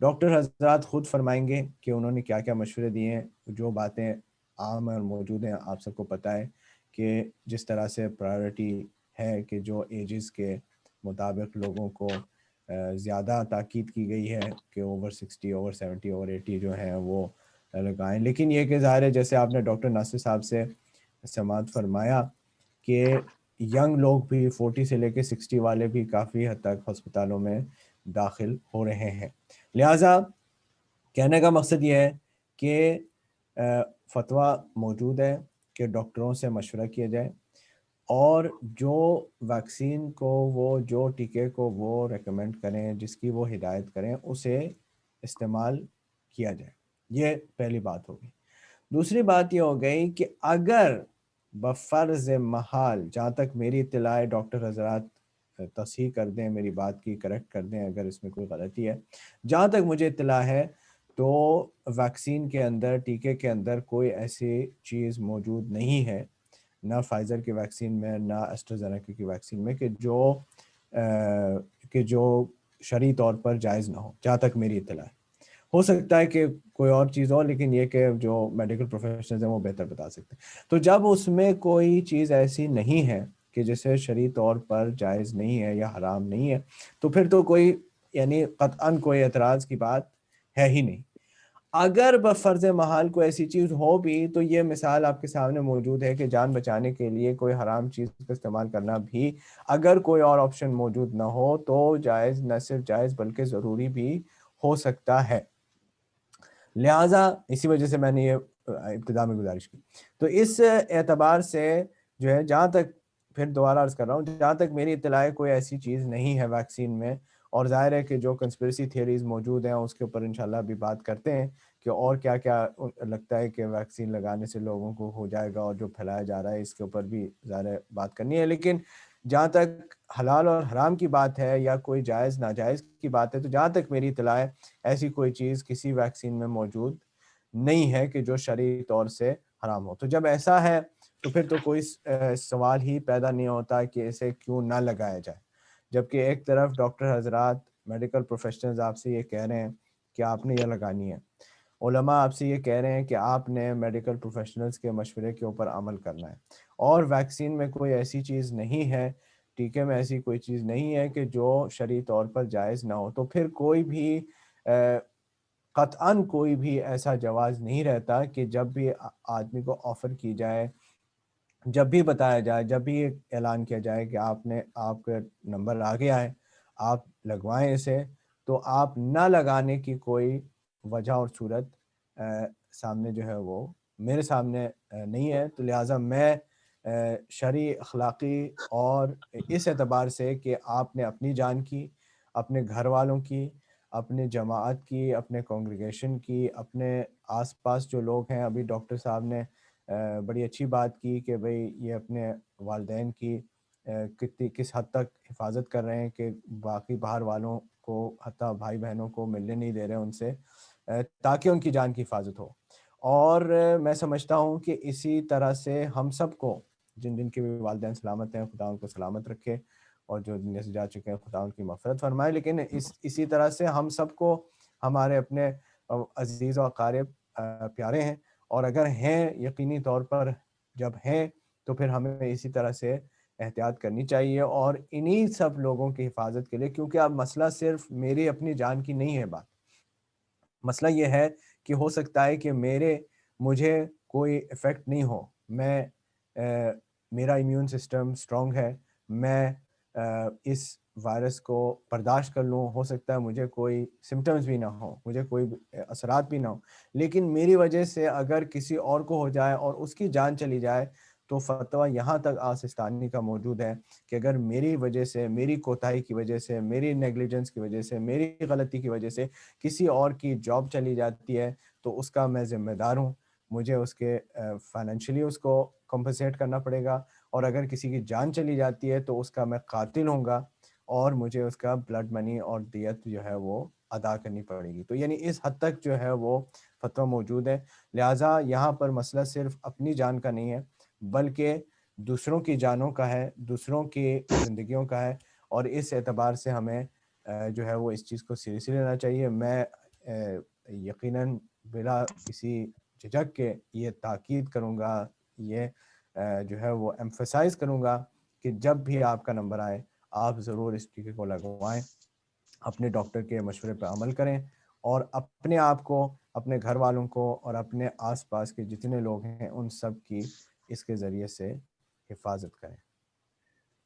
ڈاکٹر حضرات خود فرمائیں گے کہ انہوں نے کیا کیا مشورے دیے ہیں. جو باتیں عام اور موجود ہیں آپ سب کو پتہ ہے کہ جس طرح سے پرائیورٹی ہے کہ جو ایجز کے مطابق لوگوں کو زیادہ تاکید کی گئی ہے کہ اوور 60 اوور 70 اوور 80 جو ہیں وہ لگائیں. لیکن یہ کہ ظاہر ہے جیسے آپ نے ڈاکٹر ناصر صاحب سے سماعت فرمایا کہ ینگ لوگ بھی 40 سے لے کے 60 والے بھی کافی حد تک ہسپتالوں میں داخل ہو رہے ہیں. لہٰذا کہنے کا مقصد یہ ہے کہ فتویٰ موجود ہے کہ ڈاکٹروں سے مشورہ کیا جائے اور جو ویکسین کو وہ جو ٹیکے کو وہ ریکمینڈ کریں، جس کی وہ ہدایت کریں، اسے استعمال کیا جائے. یہ پہلی بات ہوگی. دوسری بات یہ ہو گئی کہ اگر بفرض محال، جہاں تک میری اطلاع ہے، ڈاکٹر حضرات تصحیح کر دیں میری بات کی، کریکٹ کر دیں اگر اس میں کوئی غلطی ہے، جہاں تک مجھے اطلاع ہے تو ویکسین کے اندر، ٹیکے کے اندر کوئی ایسی چیز موجود نہیں ہے، نہ فائزر کی ویکسین میں نہ ایسٹرازینیکا کی ویکسین میں، کہ جو شرعی طور پر جائز نہ ہو، جہاں تک میری اطلاع ہے. ہو سکتا ہے کہ کوئی اور چیز ہو، لیکن یہ کہ جو میڈیکل پروفیشنلز ہیں وہ بہتر بتا سکتے ہیں. تو جب اس میں کوئی چیز ایسی نہیں ہے کہ جسے شرعی طور پر جائز نہیں ہے یا حرام نہیں ہے، تو پھر تو کوئی یعنی قطعاً کوئی اعتراض کی بات ہے ہی نہیں. اگر بفرض محال کوئی ایسی چیز ہو بھی تو یہ مثال آپ کے سامنے موجود ہے کہ جان بچانے کے لیے کوئی حرام چیز کا استعمال کرنا بھی اگر کوئی اور آپشن موجود نہ ہو تو جائز، نہ صرف جائز بلکہ ضروری بھی ہو سکتا ہے. لہٰذا اسی وجہ سے میں نے یہ ابتدا میں گزارش کی. تو اس اعتبار سے جو ہے جہاں تک پھر دوبارہ عرض کر رہا ہوں جہاں تک میری اطلاع ہے کوئی ایسی چیز نہیں ہے ویکسین میں, اور ظاہر ہے کہ جو کنسپریسی تھیوریز موجود ہیں اس کے اوپر انشاءاللہ ابھی بات کرتے ہیں کہ اور کیا کیا لگتا ہے کہ ویکسین لگانے سے لوگوں کو ہو جائے گا, اور جو پھیلایا جا رہا ہے اس کے اوپر بھی ظاہر ہے بات کرنی ہے. لیکن جہاں تک حلال اور حرام کی بات ہے یا کوئی جائز ناجائز کی بات ہے, تو جہاں تک میری اطلاع ہے ایسی کوئی چیز کسی ویکسین میں موجود نہیں ہے کہ جو شرعی طور سے حرام ہو. تو جب ایسا ہے تو پھر تو کوئی سوال ہی پیدا نہیں ہوتا کہ اسے کیوں نہ لگایا جائے, جبکہ ایک طرف ڈاکٹر حضرات میڈیکل پروفیشنلز آپ سے یہ کہہ رہے ہیں کہ آپ نے یہ لگانی ہے, علماء آپ سے یہ کہہ رہے ہیں کہ آپ نے میڈیکل پروفیشنلز کے مشورے کے اوپر عمل کرنا ہے, اور ویکسین میں کوئی ایسی چیز نہیں ہے, ٹیکے میں ایسی کوئی چیز نہیں ہے کہ جو شرعی طور پر جائز نہ ہو, تو پھر کوئی بھی قطعاً کوئی بھی ایسا جواز نہیں رہتا کہ جب بھی آدمی کو آفر کی جائے, جب بھی بتایا جائے, جب بھی اعلان کیا جائے کہ آپ کا نمبر آ گیا ہے آپ لگوائیں اسے, تو آپ نہ لگانے کی کوئی وجہ اور صورت سامنے جو ہے وہ میرے سامنے نہیں ہے. تو لہٰذا میں شرعی اخلاقی اور اس اعتبار سے کہ آپ نے اپنی جان کی, اپنے گھر والوں کی, اپنے جماعت کی, اپنے کانگریگیشن کی, اپنے آس پاس جو لوگ ہیں, ابھی ڈاکٹر صاحب نے بڑی اچھی بات کی کہ بھئی یہ اپنے والدین کی کس حد تک حفاظت کر رہے ہیں کہ باقی باہر والوں کو حتیٰ بھائی بہنوں کو ملنے نہیں دے رہے ان سے, تاکہ ان کی جان کی حفاظت ہو. اور میں سمجھتا ہوں کہ اسی طرح سے ہم سب کو, جن کے بھی والدین سلامت ہیں خدا ان کو سلامت رکھے, اور جو دنیا سے جا چکے ہیں خدا ان کی مغفرت فرمائے, لیکن اسی طرح سے ہم سب کو ہمارے اپنے عزیز و اقارب پیارے ہیں, اور اگر ہیں یقینی طور پر جب ہیں تو پھر ہمیں اسی طرح سے احتیاط کرنی چاہیے, اور انہی سب لوگوں کی حفاظت کے لیے, کیونکہ اب مسئلہ صرف میری اپنی جان کی نہیں ہے بات, مسئلہ یہ ہے کہ ہو سکتا ہے کہ مجھے کوئی ایفیکٹ نہیں ہو, میرا امیون سسٹم سٹرونگ ہے, میں اس وائرس کو برداشت کر لوں, ہو سکتا ہے مجھے کوئی سمٹمز بھی نہ ہوں, مجھے کوئی اثرات بھی نہ ہوں, لیکن میری وجہ سے اگر کسی اور کو ہو جائے اور اس کی جان چلی جائے تو فتویٰ یہاں تک آسستانی کا موجود ہے کہ اگر میری وجہ سے, میری کوتاہی کی وجہ سے, میری نیگلیجنس کی وجہ سے, میری غلطی کی وجہ سے کسی اور کی جاب چلی جاتی ہے تو اس کا میں ذمہ دار ہوں, مجھے اس کے فائنینشلی اس کو کمپنسیٹ کرنا پڑے گا, اور اگر کسی کی جان چلی جاتی ہے تو اس کا میں قاتل ہوں گا اور مجھے اس کا بلڈ منی اور دیت جو ہے وہ ادا کرنی پڑے گی. تو یعنی اس حد تک جو ہے وہ فتویٰ موجود ہے. لہٰذا یہاں پر مسئلہ صرف اپنی جان کا نہیں ہے بلکہ دوسروں کی جانوں کا ہے, دوسروں کی زندگیوں کا ہے, اور اس اعتبار سے ہمیں جو ہے وہ اس چیز کو سیریسلی لینا چاہیے. میں یقیناً بلا کسی جھجک کے یہ تاکید کروں گا, یہ جو ہے وہ ایمفسائز کروں گا کہ جب بھی آپ کا نمبر آئے آپ ضرور اس ٹیکے کو لگوائیں, اپنے ڈاکٹر کے مشورے پر عمل کریں, اور اپنے آپ کو, اپنے گھر والوں کو, اور اپنے آس پاس کے جتنے لوگ ہیں ان سب کی اس کے ذریعے سے حفاظت کریں.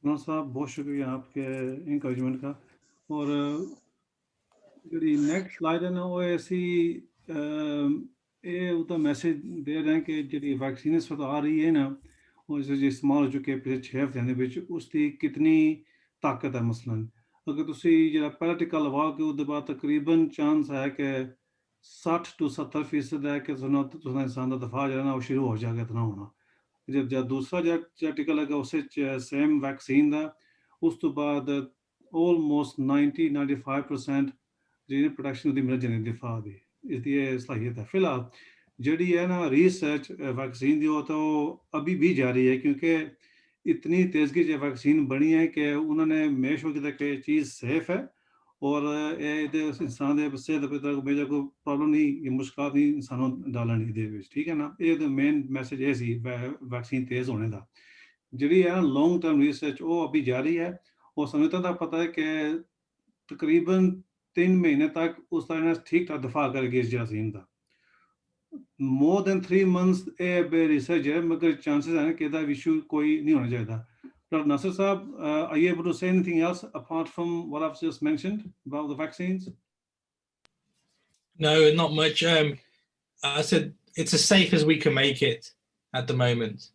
مولانا صاحب بہت شکریہ آپ کے انکریجمنٹ کا. اور جی نیکسٹ سلائڈ ہے نا وہ ایسی یہ تو میسج دے رہے ہیں کہ جی ویکسین اس وقت آ رہی ہے نا, اور جو استعمال ہو چکے پچھلے 6 ہفتਿਆਂ ਦੇ ਵਿੱਚ ਉਸ ਦੀ ਕਿਤਨੀ ਤਾਕਤ ਹੈ. ਮਸਲਨ ਅਗਰ ਤੁਸੀਂ ਜਿਹੜਾ ਪਹਿਲਾ ਟਿੱਕਾ ਲਵਾਓਗੇ ਉਹਦੇ ਬਾਅਦ ਤਕਰੀਬਨ ਚਾਂਸ ਹੈ ਕਿ 60 ਤੋਂ 70% ਹੈ ਕਿ ਤੁਹਾਡਾ ਇਨਸਾਨ ਦਾ ਦਫਾ ਜਿਹੜਾ ਨਾ ਉਹ ਸ਼ੁਰੂ ਹੋ ਜਾਏਗਾ ਇਤਨਾ ਹੋਣਾ. ਜਦ ਦੂਸਰਾ ਜਿਹੜਾ ਟਿੱਕਾ ਲੱਗਾ ਉਸ ਵਿੱਚ ਸੇਮ ਵੈਕਸੀਨ ਦਾ, ਉਸ ਤੋਂ ਬਾਅਦ ਆਲਮੋਸਟ 90-95% ਜਿਹੜੀ ਪ੍ਰੋਟੈਕਸ਼ਨ ਦੀ ਮਿਲ ਜਾਂਦੀ ਦਿਫਾ ਦੀ, ਇਸ ਦੀ ਇਹ ਸਲਾਹੀਅਤ ਹੈ. ਫਿਲਹਾਲ ਜਿਹੜੀ ਹੈ ਨਾ ریسرچ ویکسین ਦੀ ਉਹ ਤਾਂ ابھی بھی جاری ہے, کیونکہ اتنی تیزگی سے ویکسین بنی ہے کہ انہوں نے میک شور کیا کہ یہ چیز سیف ہے, اور انسان کے صحت پہ میجر کوئی پرابلم نہیں, یہ مشکلات نہیں انسانوں ڈالن دے وچ, ٹھیک ہے نا. یہ مین میسج یہ سی ویکسین تیز ہونے کا. جڑی ہے نا لانگ ٹرم ریسرچ وہ ابھی جاری ہے, اور سمجھتا تھا پتہ ہے کہ تقریباً 3 مہینے تک اس طرح ٹھیک ٹھاک دفاع کرے گی اس جراثیم کا. more than 3 months ਇਹ ਬੇ ਰਿਸਰਚ ਹੈ, ਮਗਰ ਚਾਂਸਸ ਹਨ ਕਿ ਇਹਦਾ ਇਸ਼ੂ ਕੋਈ ਨਹੀਂ ਹੋਣਾ ਚਾਹੀਦਾ. Dr. Nasser Saab, are you able to say anything else apart from what I've just mentioned about the vaccines? No, not much. I said it's as safe as we can make it at the moment.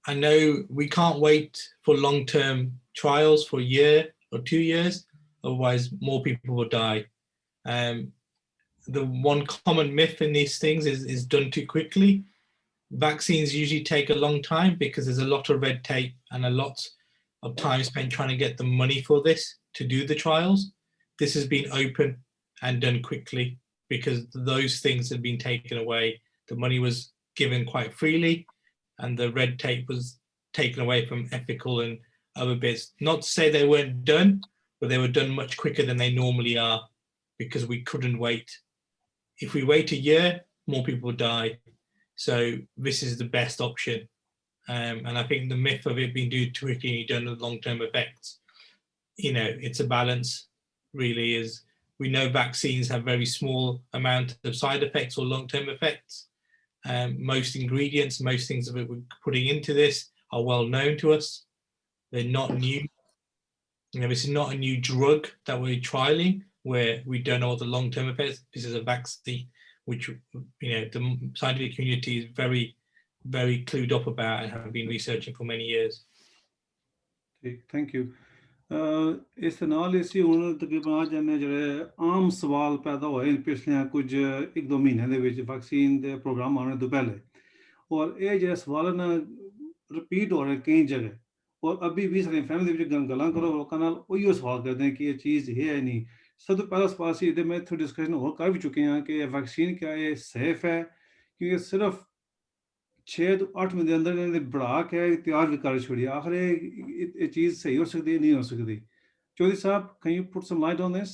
I know we can't wait for long-term trials for a year or 2 years, otherwise more people will die. The one common myth in these things is done too quickly. Vaccines usually take a long time because there's a lot of red tape and a lot of time spent trying to get the money for this to do the trials. This has been open and done quickly because those things have been taken away. The money was given quite freely and the red tape was taken away from ethical and other bits. Not to say they weren't done, but they were done much quicker than they normally are because we couldn't wait. If we wait a year, more people die. So this is the best option. And I think the myth of it being too quickly done with long-term effects, you know, it's a balance really. Is we know vaccines have very small amount of side effects or long-term effects. Most ingredients, most things that we're putting into this are well known to us. They're not new. You know, this is not a new drug that we're trialing where we don't know what the long-term effects. This is a vaccine which, you know, the scientific community is very, very clued up about and have been researching for many years. ਠੀਕ, ਥੈਂਕ ਯੂ। ਇਸ ਦੇ ਨਾਲ ਹੀ ਅਸੀਂ ਹੁਣ ਤਕਰੀਬਨ ਅੱਜ ਜਾਂਦੇ ਜਿਹੜੇ ਆਮ ਸਵਾਲ ਪੈਦਾ ਹੋਏ ਪਿਛਲੇ ਕੁਝ 1-2 ਮਹੀਨਿਆਂ ਦੇ ਵਿੱਚ ਵੈਕਸੀਨ ਦੇ ਪ੍ਰੋਗਰਾਮ ਆਉਣ ਤੋਂ ਪਹਿਲੇ, ਔਰ ਇਹ ਜਿਹੜੇ ਸਵਾਲ ਨਾ ਰਿਪੀਟ ਹੋ ਰਹੇ ਕਈ ਜਗ੍ਹਾ, ਔਰ ਅਭੀ ਵੀ ਸਾਡੀ ਫੈਮਿਲੀ ਵਿੱਚ ਗੱਲਾਂ ਕਰੋ ਲੋਕਾਂ ਨਾਲ ਉਹੀਓ ਸਵਾਲ ਕਰਦੇ ਕਿ ਇਹ ਚੀਜ਼ ਹੈ ਨਹੀਂ। ਸਭ ਤੋਂ ਪਹਿਲਾ ਸਵਾਲ ਸੀ ਇਹਦੇ ਮੈਂ ਥੋੜੀ ਡਿਸਕਸ਼ਨ ਹੋਰ ਕਰ ਵੀ ਚੁੱਕੇ ਹਾਂ ਕਿ ਵੈਕਸੀਨ ਕਿਆ ਇਹ ਸੇਫ ਹੈ, ਕਿਉਂਕਿ ਸਿਰਫ 6 ਤੋਂ 8 ਮਹੀਨੇ ਦੇ ਅੰਦਰ ਇਹਨਾਂ ਨੇ ਬਣਾ ਕੇ ਤਿਆਰ ਵੀ ਕਰ ਛੋੜੀ, ਆਖਰ ਇਹ ਚੀਜ਼ ਸਹੀ ਹੋ ਸਕਦੀ ਹੈ ਨਹੀਂ ਹੋ ਸਕਦੀ। ਚੌਧਰੀ ਸਾਹਿਬ, can you put some light on this?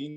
3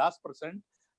10%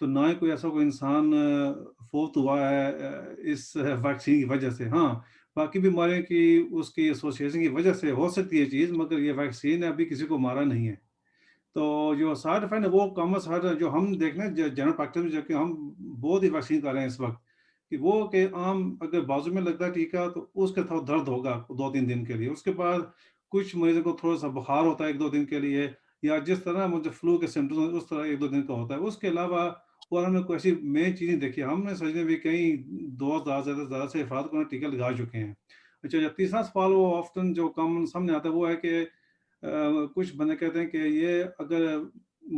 تو نہ ہی کوئی ایسا کوئی انسان فوت ہوا ہے اس ویکسین کی وجہ سے. ہاں باقی بیماریوں کی اس کی ایسوسیشن کی وجہ سے ہو سکتی ہے چیز, مگر یہ ویکسین ابھی کسی کو مارا نہیں ہے. تو جو سائڈ افیکٹ ہے وہ کامن سائڈ جو ہم دیکھنا جنرل پریکٹس میں, جبکہ ہم بہت ہی ویکسین کر رہے ہیں اس وقت, کہ وہ کہ عام اگر بازو میں لگتا ہے ٹیکہ تو اس کا تھوڑا درد ہوگا 2-3 دن کے لیے. اس کے بعد کچھ مریضوں کو تھوڑا سا بخار ہوتا ہے 1-2 دن کے لیے, یا جس طرح مجھے فلو کے سمپٹمز اس طرح 1-2 دن کا ہوتا ہے. اس کے علاوہ اور ہم نے کوئی ایسی مین چیزیں دیکھی, ہم نے سمجھنے بھی کئی دوست زیادہ سے افراد کو ٹیکہ لگا چکے ہیں. اچھا, تیسرا سوال وہ آفٹن جو کامن سامنے آتا ہے وہ ہے کہ کچھ بندے کہتے ہیں کہ یہ اگر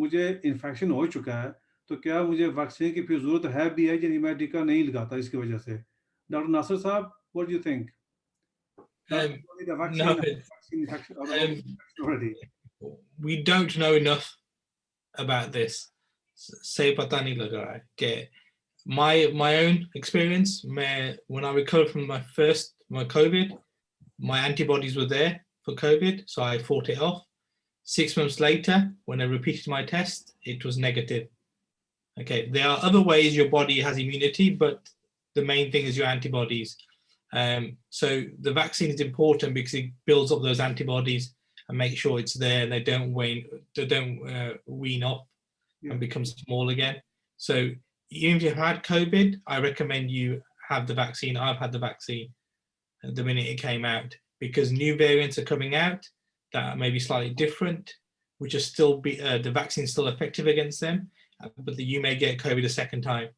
مجھے انفیکشن ہو چکا ہے تو کیا مجھے ویکسین کی پھر ضرورت ہے بھی ہے, یعنی میں ٹیکہ نہیں لگاتا اس کی وجہ سے. ڈاکٹر ناصر صاحب, what do you think? We don't know enough about this. Say pata nahi lag raha hai کہ my own experience, when I recovered from my COVID, my antibodies were there for COVID, so I fought it off. 6 months later, when I repeated my test, it was negative. Okay, there are other ways your body has immunity, but the main thing is your antibodies. So the vaccine is important because it builds up those antibodies and makes sure it's there and they don't wean off and become small again. So even if you've had COVID, I recommend you have the vaccine. I've had the vaccine the minute it came out, because new variants are coming out that may be slightly different, which are still the vaccine is still effective against them, but you may get COVID a second time.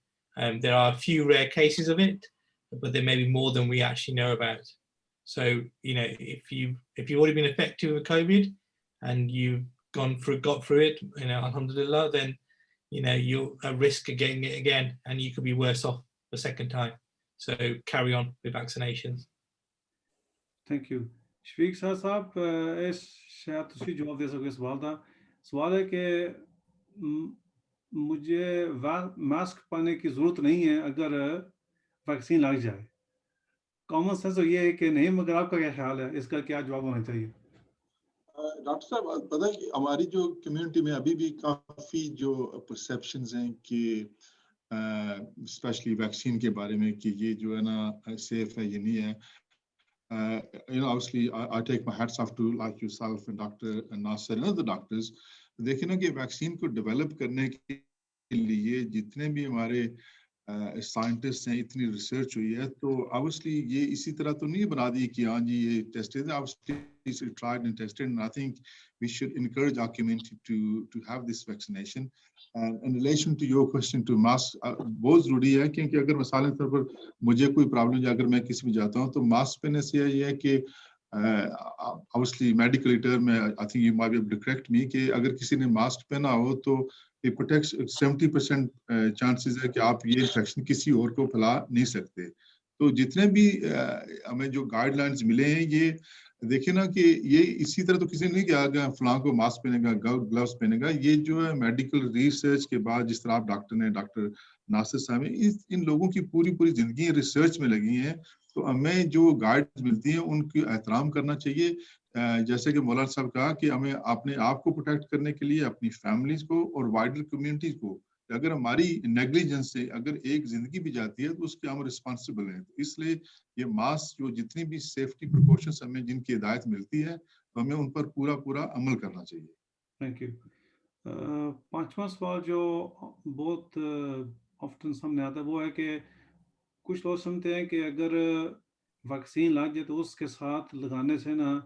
There are a few rare cases of it, but there may be more than we actually know about. So, if you've already been affected with COVID and you've got through it, alhamdulillah, then you're at risk of getting it again, and you could be worse off the second time. So carry on with vaccinations. Thank you. شفیق صاحب شاید تسی جواب دے سکو. سوال ہے کہ مجھے ماسک پہننے کی ضرورت نہیں ہے اگر ویکسین لگ جائے. کامن سینس تو یہ ہے کہ نہیں, مگر آپ کا کیا خیال ہے, اس کا کیا جواب ہونا چاہیے؟ ڈاکٹر صاحب پتہ ہے کہ ہماری جو کمیونٹی میں ابھی بھی کافی جو پرسیپشنز ہیں کہ اسپیشلی ویکسین کے بارے میں کہ یہ جو ہے نا سیف ہے, یہ نہیں ہے. Obviously, I take my hats off to like yourself and Dr. Nasser and other doctors. دیکھیں نا کہ ویکسین کو ڈیولپ کرنے کے لیے جتنے بھی ہمارے سائنٹسٹ ہیں, اتنی ریسرچ ہوئی ہے, تو obviously یہ اسی طرح تو نہیں بنا دی کہ ہاں جی یہ ٹیسٹڈ ہے. Obviously it's tried and tested, and I think we should encourage our community to have this vaccination. And in relation to your question to mask, بہت ضروری ہے کیونکہ اگر مثال کے طور پر مجھے کوئی پرابلم یا اگر میں کسی بھی جاتا ہوں تو ماسک پہننے سے یہ ہے کہ obviously medical term میں I think you might be able to correct me کہ اگر کسی نے ماسک پہنا ہو تو it protects 70% chances ہے کہ آپ یہ انفیکشن کسی اور کو پھیلا نہیں سکتے. تو جتنے بھی ہمیں جو گائیڈ لائنز ملے ہیں, یہ دیکھیں نا کہ یہ اسی طرح تو کسی نے نہیں کہا کہ فلاں کو ماسک پہنے گا, گلوز پہنے گا. یہ جو ہے میڈیکل ریسرچ کے بعد, جس طرح آپ ڈاکٹر ناصر صاحب ہیں, ان لوگوں کی پوری زندگی ریسرچ میں لگی ہیں, تو ہمیں جو گائیڈ ملتی ہیں ان کی احترام کرنا چاہیے. جیسے کہ مولانا صاحب کہا کہ ہمیں اپنے آپ کو پروٹیکٹ کرنے کے لیے اپنی فیملیز کو اور وائڈر کمیونٹیز کو, اگر ہماری نیگلیجنس سے اگر ایک زندگی بھی جاتی ہے تو اس کے ہم رسپانسبل ہیں. اس لیے یہ ماسک جو جتنی بھی سیفٹی پریکاشنس ہمیں جن کی ہدایت ملتی ہے تو ہمیں ان پر پورا عمل کرنا چاہیے. Thank you. پانچواں سوال جو بہت آفٹن سامنے آتا ہے وہ ہے کہ کچھ لوگ سمجھتے ہیں کہ اگر ویکسین لگ جائے تو اس کے ساتھ لگانے سے نا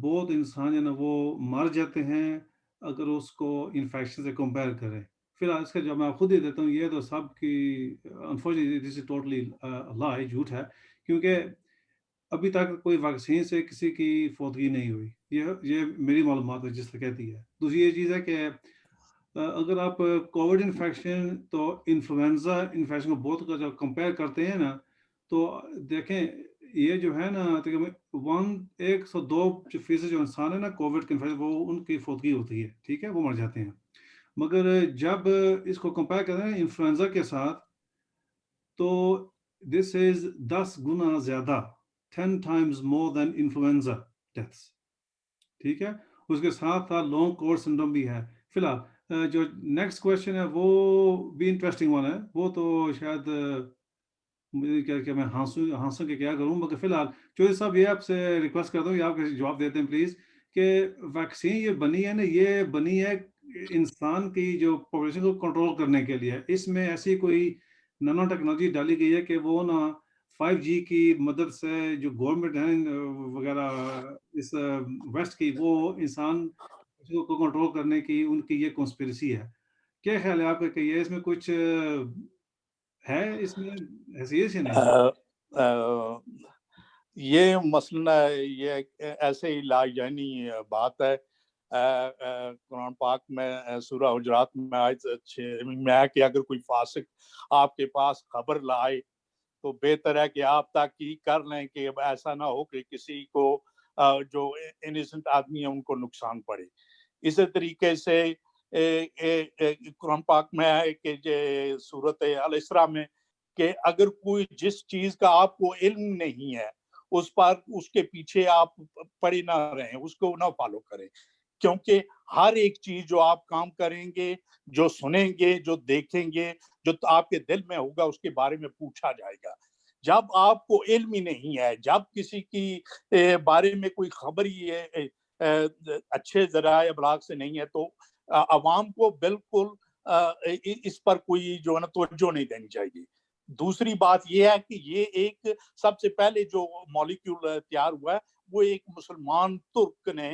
بہت انسان جو نا وہ مر جاتے ہیں اگر اس کو انفیکشن سے کمپیئر کریں. فی الحال اس کا جواب میں آپ خود ہی دیتا ہوں. یہ تو سب کی انفارچونیٹلی دس از ٹوٹلی لائے, جھوٹ ہے, کیونکہ ابھی تک کوئی ویکسین سے کسی کی فوتگی نہیں ہوئی. یہ میری معلومات ہے جس طرح کہتی ہے. دوسری یہ چیز ہے کہ اگر آپ کووڈ انفیکشن تو انفلوئنزا انفیکشن کو بہت جب کمپیئر کرتے ہیں نا, تو دیکھیں یہ جو ہے نا 102% جو انسان ہے نا کووڈ کے انفیکشن, وہ ان کی فوتگی ہوتی ہے, ٹھیک ہے, وہ مر جاتے ہیں. مگر جب اس کو کمپیئر کرتے ہیں انفلوئنزا کے ساتھ تو دس از 10 گنا زیادہ, 10 times more than influenza deaths, ٹھیک ہے. اس کے ساتھ لانگ کووڈ سنڈروم بھی ہے. فی الحال جو نیکسٹ کویشچن ہے وہ بھی انٹرسٹنگ ون ہے, وہ تو شاید مجھے کہ میں ہانسوں کہ کیا کروں, مگر فی الحال چودھری صاحب یہ آپ سے ریکویسٹ کرتا ہوں, یہ آپ جواب دیتے ہیں پلیز, کہ ویکسین یہ بنی ہے نا, یہ بنی ہے انسان کی جو پاپولیشن کو کنٹرول کرنے کے لیے. اس میں ایسی کوئی نانو ٹیکنالوجی ڈالی گئی ہے کہ وہ نا 5G کی مدد سے جو گورنمنٹ ہے وغیرہ اس ویسٹ کی, وہ انسان کو کنٹرول کرنے کی ان کی یہ کنسپریسی ہے. کیا خیال ہے آپ کا کہ یہ اس میں کچھ ہے, اس میں حیثیت سے نہیں؟ یہ مسئلہ یہ ایسے ہی لاجانی بات ہے. قرآن پاک میں سورہ حجرات میں آیت 6 میں ہے کہ اگر کوئی فاسق آپ کے پاس خبر لائے تو بہتر ہے کہ آپ تحقیق کر لیں کہ ایسا نہ ہو کہ کسی کو جو انیسنٹ آدمی ہے ان کو نقصان پڑے. اسی طریقے سے قرآن پاک میں ہے کہ سورۃ الاسراء میں کہ اگر کوئی جس چیز کا آپ کو علم نہیں ہے اس کے پیچھے آپ پڑے نہ رہیں, اس کو نہ فالو کریں, کیونکہ ہر ایک چیز جو آپ کام کریں گے, جو سنیں گے, جو دیکھیں گے, جو آپ کے دل میں ہوگا اس کے بارے میں پوچھا جائے گا. جب آپ کو علم ہی نہیں ہے, جب کسی کی بارے میں کوئی خبر ہی اچھے ذرائع ابلاغ سے نہیں ہے, تو عوام کو بالکل اس پر کوئی جو ہے نا توجہ نہیں دینی چاہیے. دوسری بات یہ ہے کہ یہ ایک سب سے پہلے جو مالیکیول تیار ہوا ہے وہ ایک مسلمان ترک نے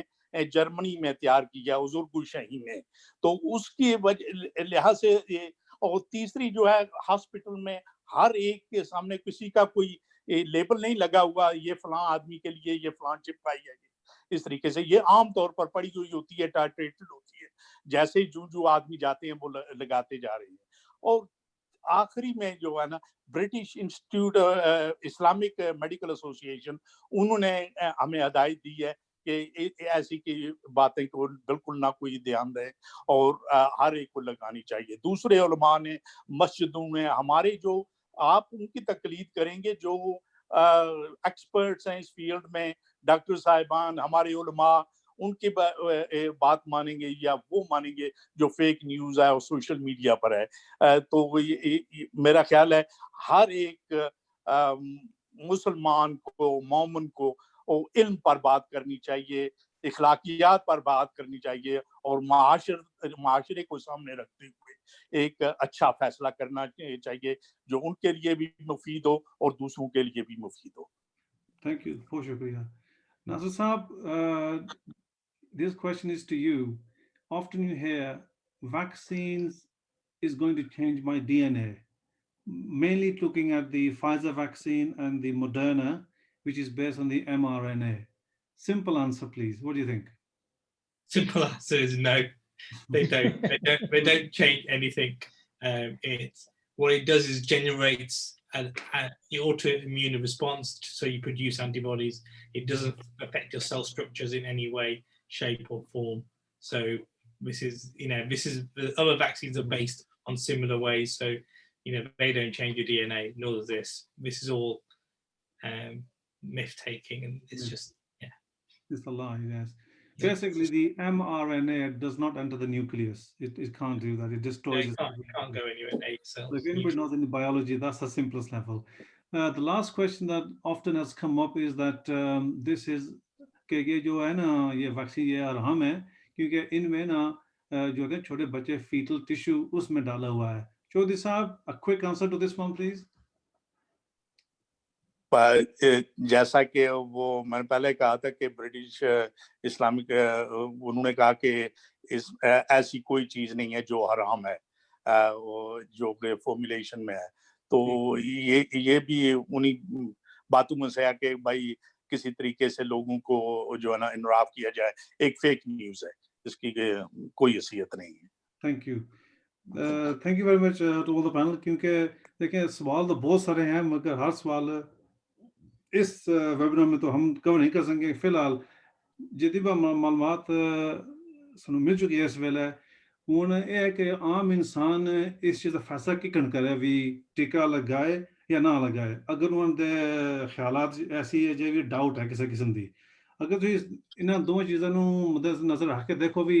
جرمنی میں تیار کیا, ازرگو شاہی نے, تو اس کی لحاظ سے. اور تیسری جو ہے ہاسپٹل میں ہر ایک کے سامنے کسی کا کوئی لیبل نہیں لگا ہوا, یہ فلاں آدمی کے لیے یہ فلاں چپ پائی ہے. اس طریقے سے یہ عام طور پر پڑی ہوئی ہوتی ہے, ٹائٹریٹڈ ہوتی ہے, جیسے جو آدمی جاتے ہیں وہ لگاتے جا رہے ہیں. اور آخری میں جو ہے نا برٹش انسٹیٹیوٹ اسلامک میڈیکل ایسوسی ایشن, انہوں نے ہمیں ہدایت دی ہے کہ ایسی کی باتیں کو بالکل نہ کوئی دھیان دے اور ہر ایک کو لگانی چاہیے. دوسرے علماء نے, مسجدوں میں ہمارے جو آپ ان کی تقلید کریں گے جو ایکسپرٹس ہیں اس فیلڈ میں, ڈاکٹر صاحبان, ہمارے علماء, ان کی بات مانیں گے یا وہ مانیں گے جو فیک نیوز ہے اور سوشل میڈیا پر ہے. تو میرا خیال ہے ہر ایک مسلمان کو, مومن کو علم پر بات کرنی چاہیے, اخلاقیات پر بات کرنی چاہیے, اور معاشرے کو سامنے رکھتے ہوئے ایک اچھا فیصلہ کرنا چاہیے جو ان کے لیے بھی مفید ہو اور دوسروں کے لیے بھی مفید ہو. تھینک یو, بہت شکریہ. ناصر صاحب, this question is to you. Often you hear vaccines is going to change my DNA, mainly looking at the Pfizer vaccine and the Moderna, which is based on the mRNA. Simple answer, please. What do you think? Simple answer is no. They don't change anything. What it does is generates an autoimmune response, so you produce antibodies. It doesn't affect your cell structures in any way, shape or form. So this is the other vaccines are based on similar ways, so they don't change your DNA, nor does this. This is all myth taking, and it's just It's a lie, yes. Basically, the mRNA does not enter the nucleus. It can't do that. It destroys it can't go anywhere in 8 cells. Like anybody knows in the biology, that's the simplest level. The last question that often has come up is that this is کہ یہ جو ہے نا یہ ویکسین یہ ارحم ہے کیونکہ ان میں نا جو ہے چھوٹے بچے فیٹل ٹیشو اس میں ڈالا ہوا ہے. چودھری صاحب, a quick answer to this one, please. جیسا کہ وہ میں نے پہلے کہا تھا کہ برٹش اسلامک انہوں نے کہا کہ ایسی کوئی چیز نہیں ہے جو حرام ہے جو کہ فارمولیشن میں ہے. تو یہ بھی انہی باتوں میں سے ہے کہ بھائی کسی طریقے سے لوگوں کو جو ہے نا انراف کیا جائے, ایک فیک نیوز ہے جس کی کوئی حیثیت نہیں ہے. Thank you, thank you very much to all the panel. کیونکہ دیکھیں سوال تو بہت سارے ہیں مگر ہر سوال اس ویبینار میں تو ہم کور نہیں کر سکیں. فی الحال جتنی بھی معلومات سنو مل چکی ہے اس ویلے ہوں یہ ہے کہ عام انسان اس چیز کا فیصلہ کن کرے بھی ٹیکہ لگائے یا نہ لگائے. اگر انہوں دے خیالات ایسی ہے جو بھی ڈاؤٹ ہے کسی قسم کی, اگر تھی انہوں دونوں چیزوں مد نظر رکھ کے دیکھو بھی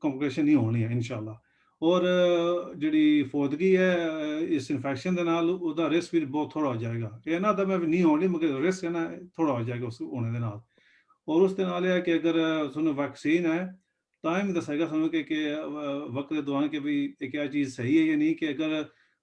ਕੰਪਲਿਕੇਸ਼ਨ ਨਹੀਂ ਹੋਣੀ ਹੈ ਇਨਸ਼ਾਅੱਲਾ ਔਰ ਜਿਹੜੀ ਫੌਦਗੀ ਹੈ ਇਸ ਇਨਫੈਕਸ਼ਨ ਦੇ ਨਾਲ ਉਹਦਾ ਰਿਸਕ ਵੀ ਬਹੁਤ ਥੋੜਾ ਹੋ ਜਾਏਗਾ ਇਹ ਨਾ ਤਾਂ ਮੈਂ ਨਹੀਂ ਹੋਣੀ ਮਗਰ ਰਿਸਕ ਹੈ ਨਾ ਥੋੜਾ ਹੋ ਜਾਏਗਾ ਉਸ ਹੋਣੇ ਦੇ ਨਾਲ ਔਰ ਉਸ ਦੇ ਨਾਲ ਇਹ ਹੈ ਕਿ ਅਗਰ ਤੁਹਾਨੂੰ ਵੈਕਸੀਨ ਹੈ ਤਾਂ ਹੀ ਦੱਸੇਗਾ ਸਾਨੂੰ ਕਿ ਵਕਤ ਦੇ ਦੌਰਾਨ ਕਿ ਵੀ ਇਹ ਕਿਆ ਚੀਜ਼ ਸਹੀ ਹੈ ਜਾਂ ਨਹੀਂ ਕਿ ਅਗਰ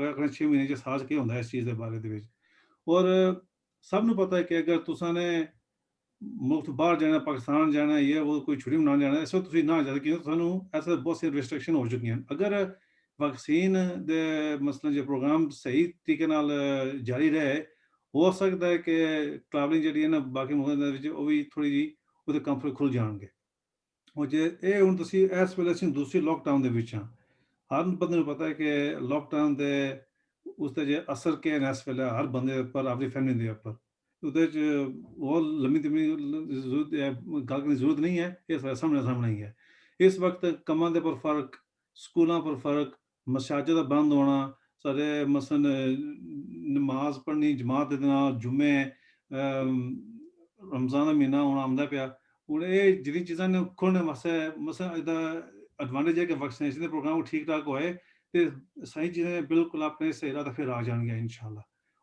ਅਗਰ 6 ਮਹੀਨੇ ਚ ਸਾਜ ਕੀ ਹੁੰਦਾ ਇਸ ਚੀਜ਼ ਦੇ ਬਾਰੇ ਦੇ ਵਿੱਚ ਔਰ ਸਭ ਨੂੰ ਪਤਾ ਹੈ ਕਿ ਅਗਰ ਤੁਸੀਂ ਨੇ ਮੁਲਕ ਬਾਹਰ ਜਾਣਾ ਪਾਕਿਸਤਾਨ ਜਾਣਾ ਇਹ ਉਹ ਕੋਈ ਛੁੱਟੀ ਮਨਾਉਣ ਜਾਣਾ ਇਸ ਵਕਤ ਤੁਸੀਂ ਨਾ ਜਾ ਸਕਦੇ ਤੁਹਾਨੂੰ ਐਸੇ ਬਹੁਤ ਸੇ ਰਿਸਟ੍ਰਿਕਸ਼ਨ ਹੋ ਚੁੱਕੀਆਂ ਹਨ ਅਗਰ ਵੈਕਸੀਨ ਦੇ ਮਸਲੇ ਜੇ ਪ੍ਰੋਗਰਾਮ ਸਹੀ ਤਰੀਕੇ ਨਾਲ ਜਾਰੀ ਰਹੇ ਹੋ ਸਕਦਾ ਹੈ ਕਿ ਟਰੈਵਲਿੰਗ ਜਿਹੜੀ ਹੈ ਨਾ ਬਾਕੀ ਮੁਲਕਾਂ ਦੇ ਵਿੱਚ ਉਹ ਵੀ ਥੋੜੀ ਜਿਹੀ ਉਹਦੇ ਕੰਫਰਟ ਖੁੱਲ ਜਾਣਗੇ ਉਹ ਜੇ ਇਹ ਹੁਣ ਤੁਸੀਂ ਇਸ ਵੇਲੇ ਅਸੀਂ ਦੂਸਰੀ ਲੋਕਡਾਊਨ ਦੇ ਵਿੱਚ ਹਾਂ ਹਰ ਬੰਦੇ ਨੂੰ ਪਤਾ ਹੈ ਕਿ ਲੋਕਡਾਊਨ ਦੇ ਉਸਦੇ ਜੇ ਅਸਰ ਕੀ ਹੈ ਇਸ ਵੇਲੇ ਹਰ ਬੰਦੇ ਉੱਪਰ ਆਪਣੀ ਫੈਮਿਲੀ ਦੇ ਉੱਪਰ ਉਹਦੇ 'ਚ ਉਹ ਲੰਮੀ ਜ਼ਰੂਰਤ ਗੱਲ ਕਰਨ ਦੀ ਜ਼ਰੂਰਤ ਨਹੀਂ ਹੈ ਇਹ ਸਾਹਮਣੇ ਹੀ ਹੈ ਇਸ ਵਕਤ ਕੰਮਾਂ ਦੇ ਪਰ ਫਰਕ ਸਕੂਲਾਂ ਪਰ ਫਰਕ ਮਸਾਜਿਦ ਦਾ ਬੰਦ ਹੋਣਾ ਸਾਡੇ ਮਸਲਨ ਨਮਾਜ਼ ਪੜ੍ਹਨੀ ਜਮਾਤ ਦੇ ਨਾਲ ਜੁਮੇ ਰਮਜ਼ਾਨ ਦਾ ਮਹੀਨਾ ਹੁਣ ਆਉਂਦਾ ਪਿਆ ਹੁਣ ਇਹ ਜਿਹੜੀ ਚੀਜ਼ਾਂ ਨੇ ਖੋਲ੍ਹਣ ਵਾਸਤੇ ਮਸਾ ਇਹਦਾ ਐਡਵਾਂਟੇਜ ਹੈ ਕਿ ਵੈਕਸੀਨੇਸ਼ਨ ਦੇ ਪ੍ਰੋਗਰਾਮ ਠੀਕ ਠਾਕ ਹੋਏ ਤੇ ਸਹੀ ਚੀਜ਼ਾਂ ਬਿਲਕੁਲ ਆਪਣੇ ਸਹੀ ਰਾਹ ਤੇ ਫਿਰ ਆ ਜਾਣਗੀਆਂ ਇਨਸ਼ਾਅੱਲਾ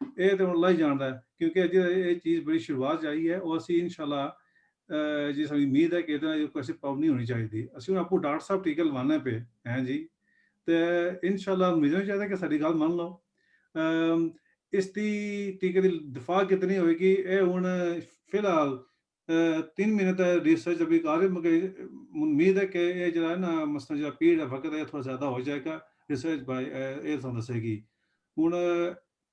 ਇਹ ਤਾਂ ਅੱਲਾਹ ਹੀ ਜਾਣਦਾ ਕਿਉਂਕਿ ਅੱਜ ਇਹ ਚੀਜ਼ ਬੜੀ ਸ਼ੁਰੂਆਤ ਆਈ ਹੈ ਔਰ ਅਸੀਂ ਇਨਸ਼ਾਅੱਲਾ ਜੀ ਸਾਡੀ ਉਮੀਦ ਹੈ ਕਿ ਇਹਦੇ ਨਾਲ ਕੋਈ ਪ੍ਰੋਬਲਮ ਨਹੀਂ ਹੋਣੀ ਚਾਹੀਦੀ ਅਸੀਂ ਹੁਣ ਆਪੂ ਡਾਕਟਰ ਸਾਹਿਬ ਟੀਕੇ ਲਵਾਉਣੇ ਪਏ ਹੈ ਜੀ ਤੇ ਇਨਸ਼ਾਅੱਲਾ ਉਮੀਦ ਹੈ ਚਾਹੀਦਾ ਕਿ ਸਾਡੀ ਗੱਲ ਮੰਨ ਲਓ ਇਸ ਦੀ ਟੀਕੇ ਦੀ ਦਫਾ ਕਿਤਨੀ ਹੋਏਗੀ ਇਹ ਹੁਣ ਫਿਲਹਾਲ 3 ਮਹੀਨੇ ਤੱਕ ਰਿਸਰਚ ਅਭੀ ਕਰ ਰਹੇ ਮਗਰ ਉਮੀਦ ਹੈ ਕਿ ਇਹ ਜਿਹੜਾ ਨਾ ਮਸਲਾ ਜਿਹੜਾ ਪੀਰੀਅਡ ਹੈ ਵਕਤ ਹੈ ਥੋੜਾ ਜ਼ਿਆਦਾ ਹੋ ਜਾਏਗਾ ਰਿਸਰਚ ਬਾਈ ਇਹ ਸਾਨੂੰ ਦੱਸੇਗੀ ਹੁਣ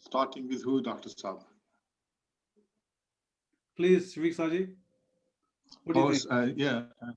Starting with who, Dr. Saab? Please, Shafiq Saji. What do you think?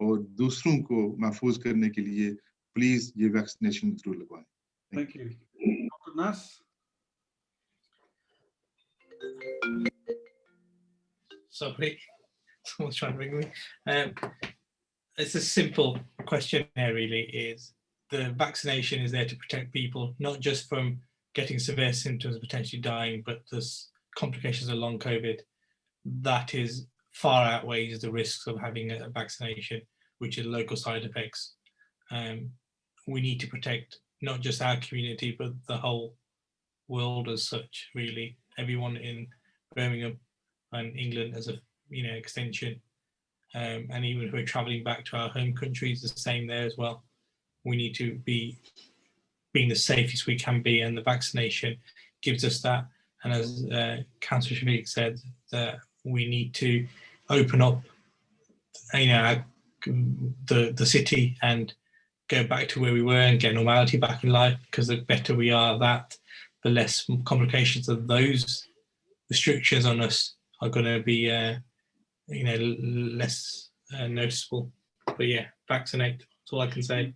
اور دوسروں کو محفوظ کرنے کے لیے پلیز یہ ویکسینیشن ضرور لگوائیں. Thank you. Dr. Nas? Sorry, someone's trying to ring me. It's a simple question here, really, is the vaccination is there to protect people, not just from getting severe symptoms, potentially dying, but there's complications of long COVID. That is far outweighs the risks of having a vaccination, which is local side effects. We need to protect not just our community, but the whole world as such, really. Everyone in Birmingham and England as a extension, and even if we're traveling back to our home countries, the same there as well. We need to be being the safest we can be, and the vaccination gives us that. And as Councillor Shafiq said, that we need to open up, the city and go back to where we were and get normality back in life, because the better we are at that, the less complications of those restrictions on us are going to be, less noticeable. But yeah, vaccinate. That's all I can say.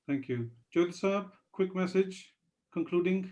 Thank you. Jyoti Saab, quick message, concluding.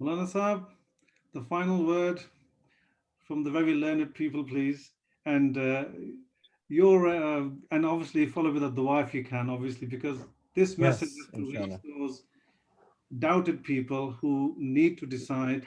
Maulana Saab, the final word from the very learned people, please. And and obviously follow with a dua if you can, obviously, because this message is to reach inshallah. those doubted people who need to decide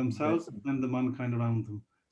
themselves and the mankind around them.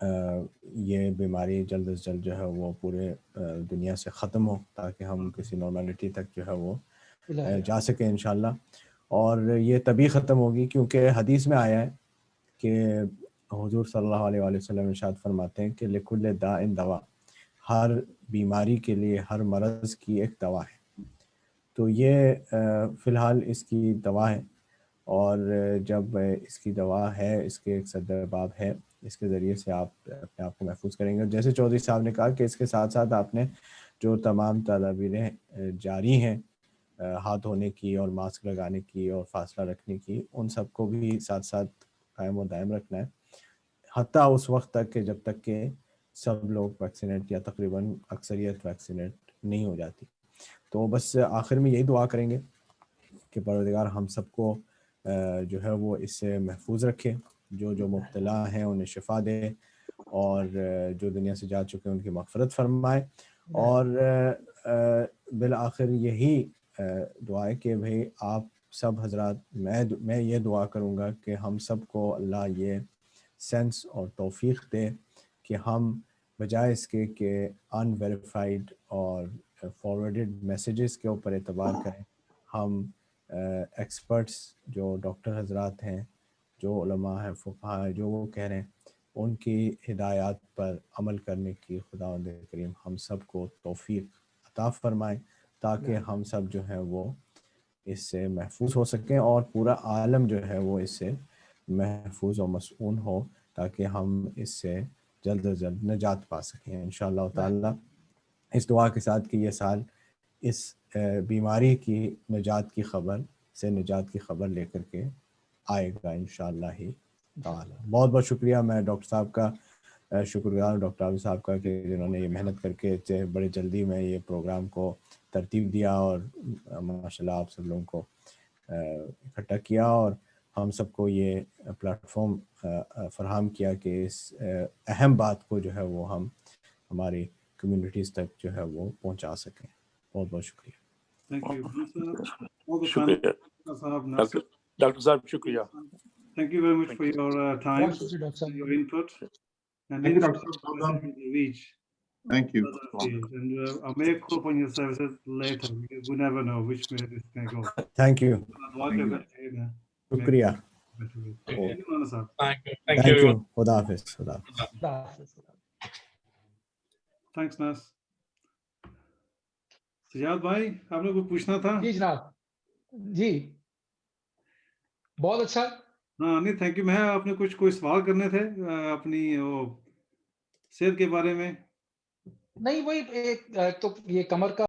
یہ بیماری جلد از جلد جو ہے وہ پورے دنیا سے ختم ہو تاکہ ہم کسی نارملٹی تک جو ہے وہ جا سکیں انشاءاللہ. اور یہ تبھی ختم ہوگی کیونکہ حدیث میں آیا ہے کہ حضور صلی اللہ علیہ وآلہ وسلم ارشاد فرماتے ہیں کہ لکل داء دوا، ہر بیماری کے لیے، ہر مرض کی ایک دوا ہے. تو یہ فی الحال اس کی دوا ہے، اور جب اس کی دوا ہے، اس کے ایک صدر باب ہے، اس کے ذریعے سے آپ اپنے آپ کو محفوظ کریں گے. جیسے چودھری صاحب نے کہا کہ اس کے ساتھ ساتھ آپ نے جو تمام تدابیریں جاری ہیں ہاتھ دھونے کی اور ماسک لگانے کی اور فاصلہ رکھنے کی، ان سب کو بھی ساتھ ساتھ قائم و دائم رکھنا ہے، حتیٰ اس وقت تک کہ جب تک کہ سب لوگ ویکسینیٹ یا تقریباً اکثریت ویکسینیٹ نہیں ہو جاتی. تو بس آخر میں یہی دعا کریں گے کہ پروردگار ہم سب کو جو ہے وہ اس سے محفوظ رکھے، جو مبتلا ہیں انہیں شفا دے، اور جو دنیا سے جا چکے ہیں ان کی مغفرت فرمائے. اور بالآخر یہی دعا ہے کہ بھئی آپ سب حضرات، میں یہ دعا کروں گا کہ ہم سب کو اللہ یہ سینس اور توفیق دے کہ ہم بجائے اس کے کہ ان ویریفائڈ اور فارورڈڈ میسیجز کے اوپر اعتبار کریں، ہم ایکسپرٹس جو ڈاکٹر حضرات ہیں، جو علماء ہیں، فقہاء ہیں، جو وہ کہہ رہے ہیں ان کی ہدایات پر عمل کرنے کی خداوند کریم ہم سب کو توفیق عطا فرمائے، تاکہ ہم سب جو ہے وہ اس سے محفوظ ہو سکیں اور پورا عالم جو ہے وہ اس سے محفوظ و مسعون ہو، تاکہ ہم اس سے جلد از جلد نجات پا سکیں انشاءاللہ تعالی. اس دعا کے ساتھ کہ یہ سال اس بیماری کی نجات کی خبر لے کر کے آئے گا انشاءاللہ ہی تعالی. بہت بہت شکریہ. میں ڈاکٹر صاحب کا شکر گزار ہوں، ڈاکٹر عابد صاحب کا، کہ جنہوں نے یہ محنت کر کے بڑے جلدی میں یہ پروگرام کو ترتیب دیا اور ماشاءاللہ آپ سب لوگوں کو اکٹھا کیا اور ہم سب کو یہ پلیٹ فارم فراہم کیا کہ اس اہم بات کو جو ہے وہ ہم ہماری کمیونٹیز تک جو ہے وہ پہنچا سکیں. بہت بہت شکریہ. Thank you. شکریہ ڈاکٹر صاحب، شکریہ. Thank you very much for your time, your input, and Thank you, Dr. Saab. reach. Thank you. And I may hope on your services later, because we never know which way this may go. Thank you. شکریہ. Thank you everyone. خدا حافظ. Thanks, Nas. سجاد بھائی، آپ نے کوئی پوچھنا تھا؟ جی جناب. جی بہت اچھا. ہاں نہیں، تھینک یو. میں آپ نے کوئی سوال کرنے تھے اپنی صحت کے بارے میں؟ نہیں، وہی ایک تو یہ کمر کا